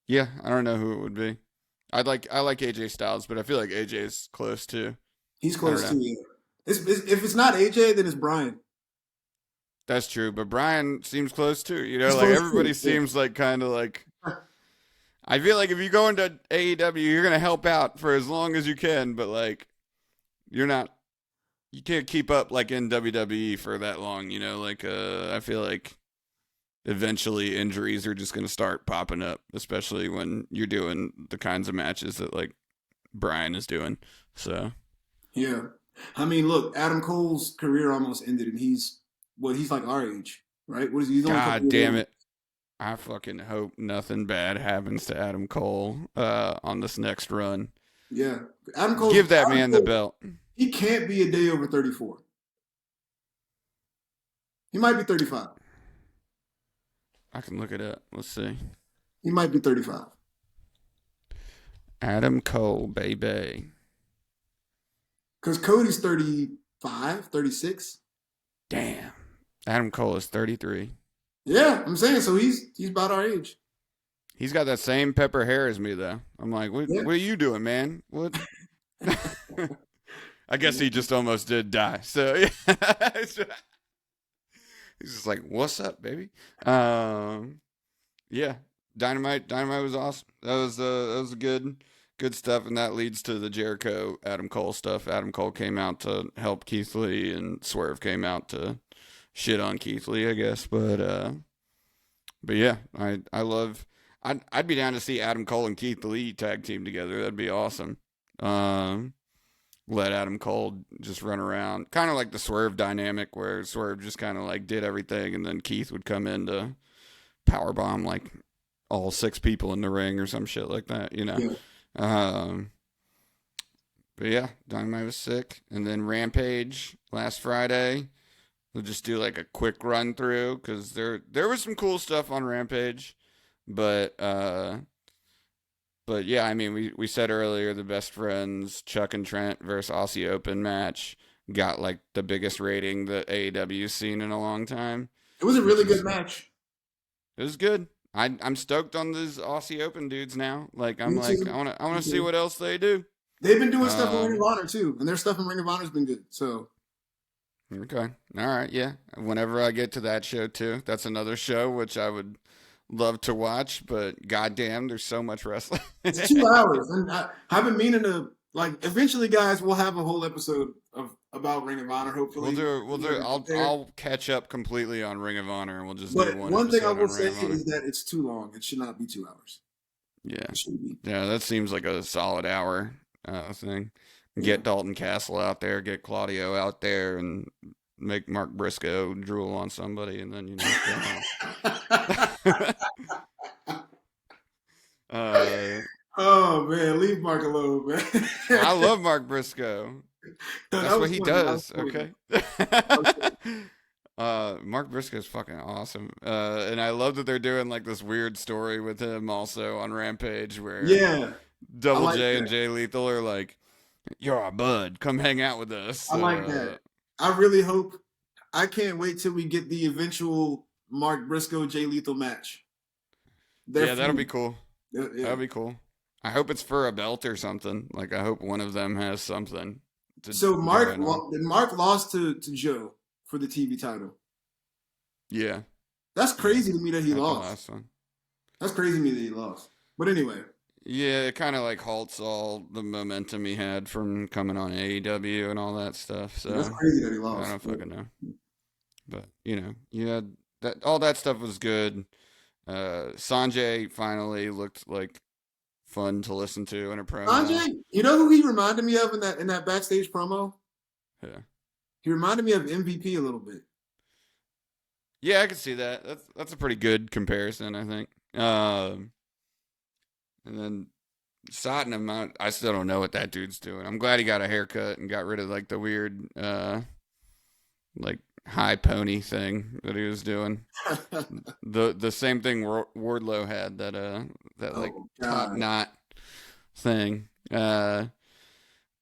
yeah. I don't know who it would be. I like AJ Styles, but I feel like AJ's close too. he's I don't close know. too. Yeah. If it's not AJ, then it's Brian. That's true, but Brian seems close too. He's Like close everybody too. Yeah. seems like kind of like. I feel like if you go into AEW, you're gonna help out for as long as you can, but like you're not. You can't keep up like in WWE for that long. Like I feel like eventually injuries are just gonna start popping up, especially when you're doing the kinds of matches that like Brian is doing. So Yeah. I mean, look, Adam Cole's career almost ended, and he's like our age, right? What is he? He's only a couple God years damn older. it. I fucking hope nothing bad happens to Adam Cole on this next run. Yeah, Give that Adam man the Cole, belt. he can't be a day over 34. He might be 35. I can look it up. Let's see. He might be 35. Adam Cole, baby. Because Cody's 35, 36. Damn. Adam Cole is 33. Yeah, I'm saying so. He's about our age. He's got that same pepper hair as me, though. I'm like, what Yeah. are you doing, man? What? I guess he just almost did die. So, yeah. He's just like, what's up, baby? Yeah. Dynamite was awesome. That was good stuff, and that leads to the Jericho Adam Cole stuff. Adam Cole came out to help Keith Lee, and Swerve came out to shit on Keith Lee, I guess. But yeah, I'd be down to see Adam Cole and Keith Lee tag team together. That'd be awesome. Let Adam Cole just run around, kind of like the Swerve dynamic, where Swerve just kind of like did everything, and then Keith would come in to powerbomb like all 6 people in the ring or some shit like that, Yeah. But yeah, Dynamite was sick, and then Rampage last Friday. We'll just do like a quick run through because there was some cool stuff on Rampage, but yeah, I mean we said earlier the best friends Chuck and Trent versus Aussie Open match got like the biggest rating that AEW's seen in a long time. It was a really good match. It was good. I'm stoked on these Aussie Open dudes now. Like I'm Me like too. I Me want to see too. what else they do. They've been doing stuff in Ring of Um, Honor too, and their stuff in Ring of Honor's been good. So okay. All right. Yeah. Whenever I get to that show too, that's another show which I would love to watch. But goddamn, there's so much wrestling. it's 2 hours, and I've been meaning to like. Eventually, guys, we'll have a whole episode about Ring of Honor. Hopefully, We'll do. I'll catch up completely on Ring of Honor, and we'll just But do one one thing I episode will on say Ring of Honor. is that it's too long. It should not be 2 hours. Yeah. It shouldn't be. Yeah. That seems like a solid hour thing. Yeah. Get Dalton Castle out there, get Claudio out there, and make Mark Briscoe drool on somebody, and then Oh man, leave Mark alone, man. I love Mark Briscoe. No, That's that what was he funny. That does. was funny. Okay. Mark Briscoe's fucking awesome. And I love that they're doing like this weird story with him also on Rampage where Yeah, I Double like J and that. Jay Lethal are like, "You're our bud. Come hang out with us." I like that. I really hope. I can't wait till we get the eventual Mark Briscoe Jay Lethal match. Yeah, that'll be cool. Yeah. That'll be cool. I hope it's for a belt or something. Like I hope one of them has something. So Mark going on. Mark lost to Joe for the TV title. Yeah. That's crazy to me that he At the lost. last one. That's crazy to me that he lost. But anyway, Yeah, it kind of like halts all the momentum he had from coming on AEW and all that stuff. that's So crazy that he I lost. don't fucking know. But you had that all that stuff was good. Sanjay finally looked like fun to listen to in a promo. Sanjay, you know who he reminded me of in that backstage promo? Yeah, He reminded me of MVP a little bit. yeah, I can see that. That's a pretty good comparison, I think. And then Satnam, I still don't know what that dude's doing. I'm glad he got a haircut and got rid of like the weird, like high pony thing that he was doing. The same thing Wardlow had that like Oh top God, knot thing. But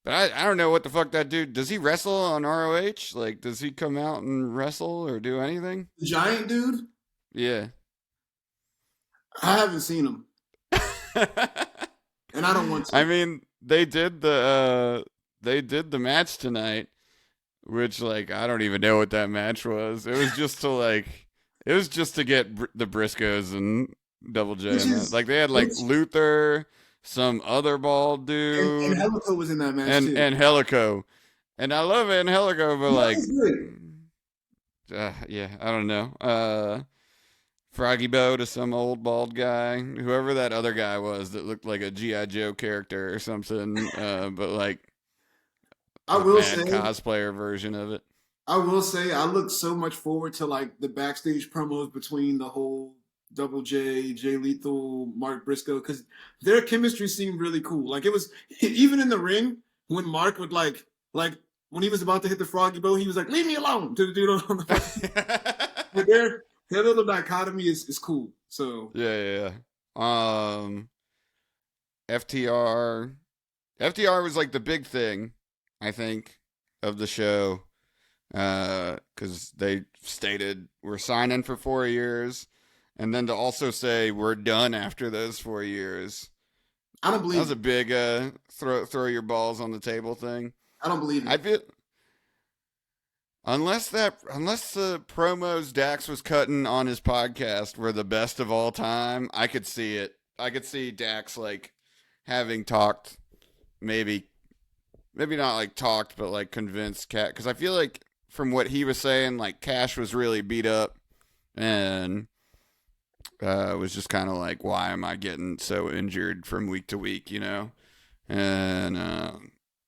I don't know what the fuck that dude does. He wrestle on ROH? Like, does he come out and wrestle or do anything? the giant dude. Yeah. I haven't seen him, and I don't want I to. mean, they did the match tonight, which like I don't even know what that match was. It was just to get the Briscoes and Double J Which in that. is Like they had like which, Luther, some other bald and dude, Helico was in that match too. and Helico. And I love Angelico, but Yeah, like, he's good. yeah, I don't know. Froggy Bow to some old bald guy, whoever that other guy was that looked like a GI Joe character or something, but like I a will bad say, cosplayer version of it. I look so much forward to like the backstage promos between the whole Double J, Jay Lethal, Mark Briscoe, because their chemistry seemed really cool. Like it was even in the ring when Mark would like when he was about to hit the froggy bow, he was like, "Leave me alone" to the dude on the fucking. But their little dichotomy is cool. So Yeah. FTR. FTR was like the big thing, I think, of the show. Because they stated we're signing for 4 years, and then to also say we're done after those 4 years. I don't That believe was a it. big throw your balls on the table thing. I don't believe it. I feel unless the promos Dax was cutting on his podcast were the best of all time, I could see it. I could see Dax like having talked, maybe not like talked, but like convinced Cat, because I feel like from what he was saying, like Cash was really beat up and was just kind of like, why am I getting so injured from week to week,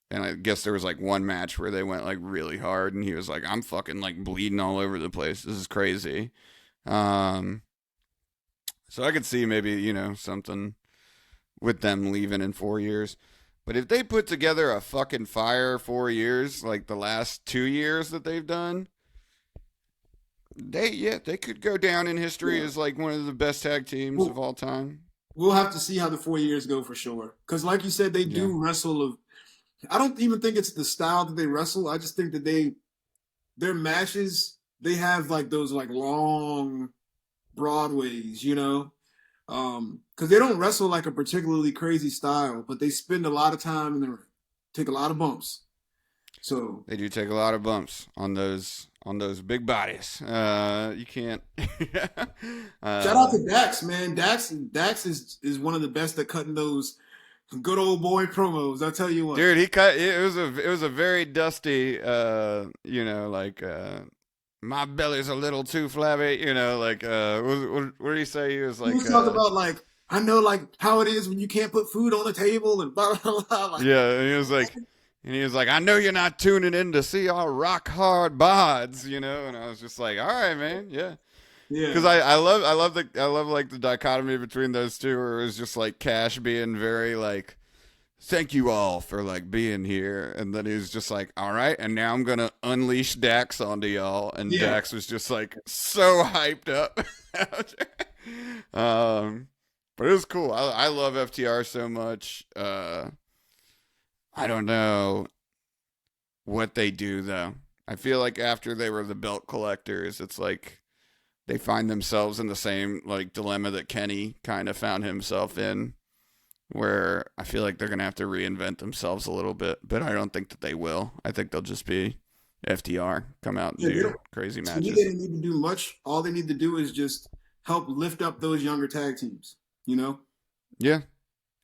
and I guess there was like one match where they went like really hard, and he was like, I'm fucking like bleeding all over the place. This is crazy. So I could see maybe, something with them leaving in 4 years. But if they put together a fucking fire 4 years, like the last 2 years that they've done, they could go down in history as like one of the best tag teams of all time. We'll have to see how the 4 years go for sure. Because, like you said, they Yeah. do wrestle. I don't even think it's the style that they wrestle. I just think that their matches, they have like those like long Broadways, because they don't wrestle like a particularly crazy style, but they spend a lot of time in the ring, take a lot of bumps. So They do take a lot of bumps on those big bodies. You can't. shout out to Dax, man. Dax is one of the best at cutting those good old boy promos. I'll tell you what. Dude, he cut. It was a very dusty. My belly's a little too flabby. What did he say? He was like, He was talking about like I know like how it is when you can't put food on the table and blah blah blah. Like, yeah, and he was like, I know you're not tuning in to see our rock hard bods, and I was just like, all right, man, yeah. yeah. Because I love like the dichotomy between those two, where it was just like Cash being very like, thank you all for like being here, and then he was just like, all right, and now I'm gonna unleash Dax onto y'all, and Yeah. Dax was just like so hyped up. But it was cool. I love FTR so much. I don't know what they do though. I feel like after they were the belt collectors, it's like they find themselves in the same like dilemma that Kenny kind of found himself in, where I feel like they're gonna have to reinvent themselves a little bit, but I don't think that they will. I think they'll just be FTR, come out and do crazy To me, matches. they didn't need to do much. All they need to do is just help lift up those younger tag teams. Yeah,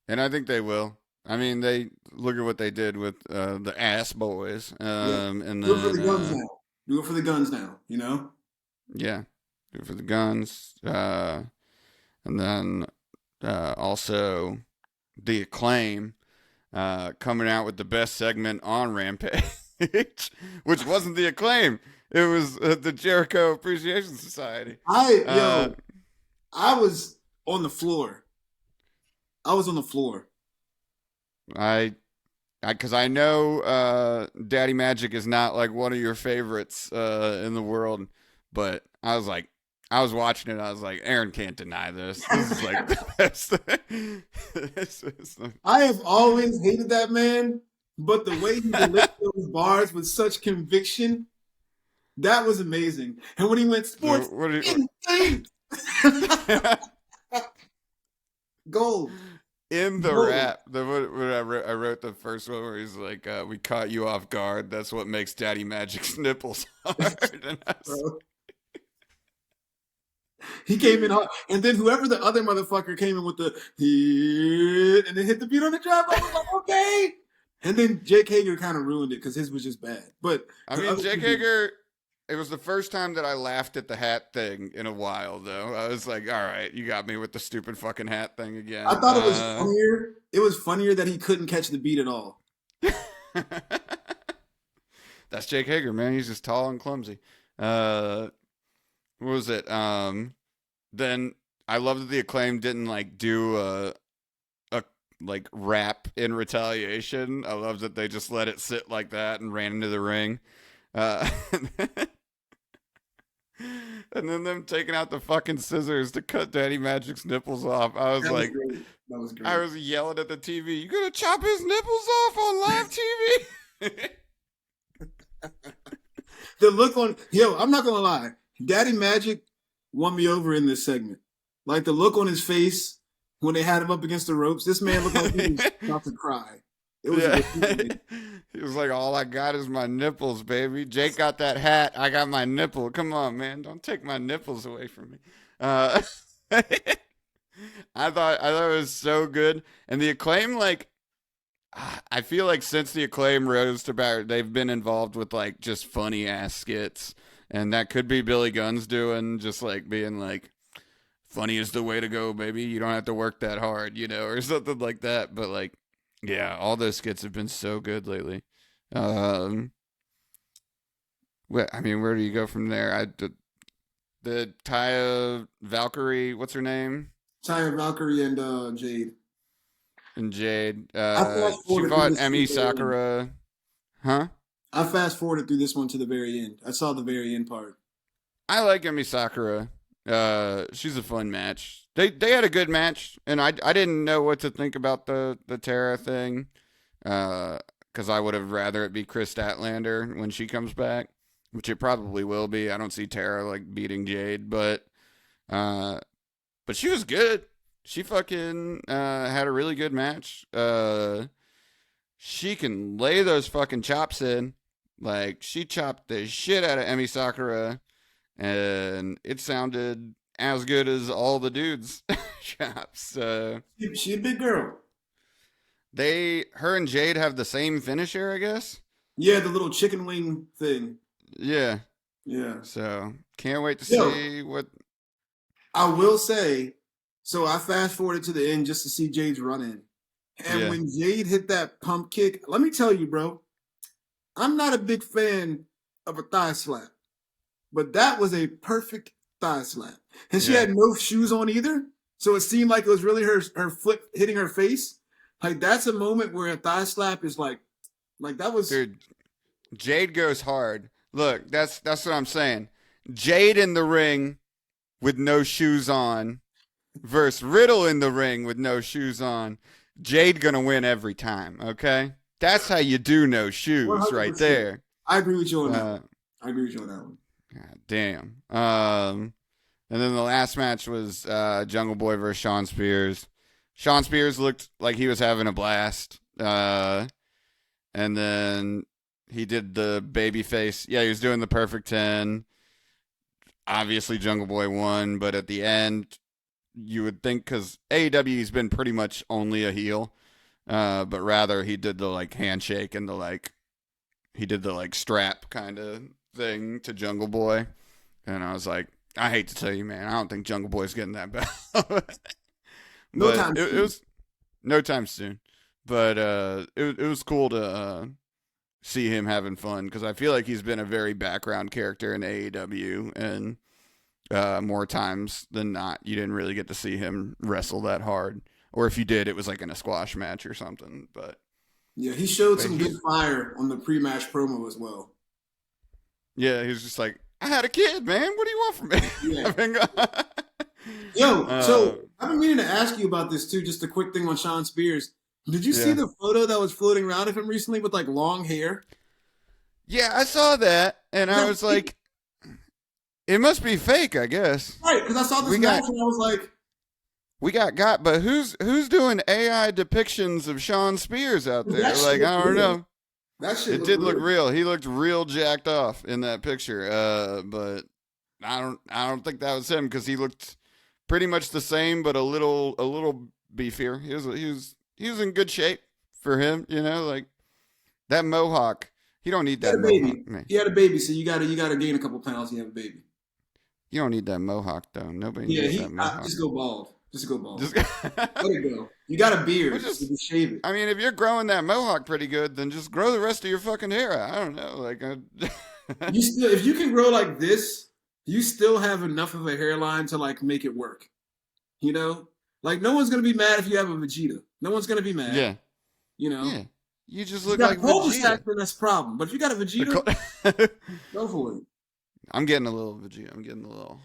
and I think they will. I mean, they look at what they did with the Ass Boys, Yeah. and Do it for the then guns now. Do it for the guns now, you know? yeah, do it for the guns, and then also the Acclaim coming out with the best segment on Rampage, which wasn't the Acclaim. It was the Jericho Appreciation Society. Uh, Yo, I was on the floor. I was on the floor. I because I know Daddy Magic is not like one of your favorites in the world, but I was watching it. I was like, Aaron can't deny this. This is like the best thing. I have always hated that man, but the way he delivered those bars with such conviction, that was amazing. And when he went So sports what do instinct, gold, in the gold. rap, what I wrote the first one where he's like, "We caught you off guard. That's what makes Daddy Magic's nipples hard." And I was, Bro. He came in hard, and then whoever the other motherfucker came in with the hit, and then hit the beat on the drum. I was like, okay. And then Jake Hager kind of ruined it because his was just bad. But I the mean, other Jake people, Hager. It was the first time that I laughed at the hat thing in a while, though. I was like, "All right, you got me with the stupid fucking hat thing I again." thought it was funnier. It was funnier that he couldn't catch the beat at all. That's Jake Hager, man. He's just tall and clumsy. What was it? Then I love that the Acclaim didn't like do a like rap in retaliation. I love that they just let it sit like that and ran into the ring. Uh, and then them taking out the fucking scissors to cut Daddy Magic's nipples off. I was That was like, great. That was great. I was yelling at the TV. You gonna chop his nipples off on live TV? The look on I'm not gonna lie. Daddy Magic won me over in this segment. Like the look on his face when they had him up against the ropes. This man looked like he was about to cry. It was Yeah. amazing. He was like, all I got is my nipples, baby. Jake got that hat. I got my nipple. Come on, man. Don't take my nipples away from me. I thought it was so good. And the Acclaim, like, I feel like since the Acclaim rose to power, they've been involved with like just funny ass skits. And that could be Billy Gunn's doing, just like being like, funny is the way to go, baby. You don't have to work that hard, or something like that. But like, yeah, all those skits have been so good lately. I mean, where do you go from there? The Taya Valkyrie, what's her name? Taya Valkyrie and Jade. And Jade. I fast She forwarded through fought this to Emi the very end. Sakura. Huh? I fast forwarded through this one to the very end. I saw the very end part. I like Emi Sakura. She's a fun match. They had a good match, and I didn't know what to think about the Tara thing. Because I would have rather it be Chris Statlander when she comes back, which it probably will be. I don't see Tara like beating Jade, but she was good. She fucking had a really good match. She can lay those fucking chops in. Like she chopped the shit out of Emi Sakura, and it sounded as good as all the dudes' chops. She a big girl. Her and Jade have the same finisher, I guess. Yeah, the little chicken wing thing. Yeah. Yeah. So can't wait to Yo. see what. I will say, so I fast forwarded to the end just to see Jade's run in. And Yeah. when Jade hit that pump kick, let me tell you, bro, I'm not a big fan of a thigh slap, but that was a perfect thigh slap. And she Yeah. had no shoes on either. So it seemed like it was really her foot hitting her face. Like that's a moment where a thigh slap is like that was. Dude, Jade goes hard. Look, that's what I'm saying. Jade in the ring with no shoes on versus Riddle in the ring with no shoes on. Jade gonna win every time, okay? That's how you do no shoes 100%. right there. I agree with you on that. I agree with you on that one. God damn. And then the last match was Jungle Boy versus Shawn Spears. Shawn Spears looked like he was having a blast. And then he did the baby face. Yeah, he was doing the perfect 10. Obviously, Jungle Boy won, but at the end, you would think, because AEW's been pretty much only a heel, but rather he did the like handshake and he did the like strap kind of thing to Jungle Boy, and I was like, I hate to tell you, man, I don't think Jungle Boy's getting that belt. No But time it soon. was no time soon. But it was cool to see him having fun, because I feel like he's been a very background character in AEW, and more times than not, you didn't really get to see him wrestle that hard, or if you did, it was like in a squash match or something. Yeah, he showed But some good fire on the pre-match promo as well. yeah, he was just like, I had a kid, man. What do you want from me? Yeah. I mean, Yo, so I've been meaning to ask you about this too. Just a quick thing on Sean Spears. Did you see yeah. the photo that was floating around of him recently with like long hair? Yeah, I saw that, and I was like, it must be fake, I guess. Right, because I saw this match and I was like, we got, but who's doing AI depictions of Sean Spears out there? that shit Like, I looked don't real. know. That shit It did look real. real. He looked real jacked off in that picture. But I don't think that was him, because he looked pretty much the same, but a little beefier. He was in good shape for him. You know, like that mohawk. He don't need He had that a mohawk, baby. man. He had a baby, so you gotta gain a couple pounds. And you have a baby. You don't need that mohawk though. Nobody Yeah, needs that mohawk. just go bald. Just go bald. Just, Let it go. You got a beard. well, just, Just shave it. I mean, if you're growing that mohawk pretty good, then just grow the rest of your fucking hair out. I don't know, like. You still, if you can grow like this, you still have enough of a hairline to like make it work. You know, like no one's gonna be mad if you have a Vegeta. No one's gonna be mad. Yeah, You know, yeah. You just you look got like a cul-de-sac, Vegeta. then that's a problem. But if you got a Vegeta, go for it. I'm getting a little Vegeta. I'm getting a little,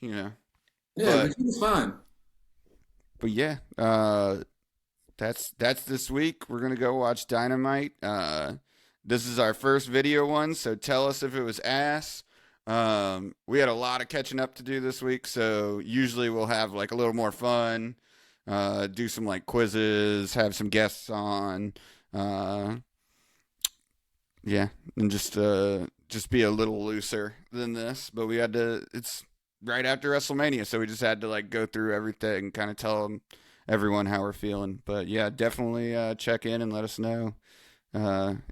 you know. Yeah, But Vegeta's fine. yeah, that's this week. We're gonna go watch Dynamite. This is our first video one, so tell us if it was ass. We had a lot of catching up to do this week, so usually we'll have like a little more fun. Do some like quizzes, have some guests on. Yeah, and just be a little looser than this. But we had to. It's right after WrestleMania, so we just had to like go through everything and kind of tell everyone how we're feeling. But yeah, definitely check in and let us know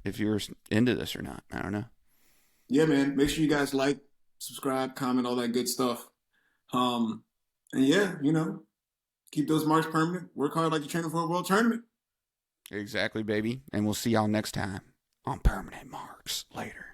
if you're into this or not. I don't know. Yeah, man. Make sure you guys like, subscribe, comment, all that good stuff. And yeah, keep those marks permanent. Work hard like you're training for a world tournament. Exactly, baby. And we'll see y'all next time on Permanent Marks. Later.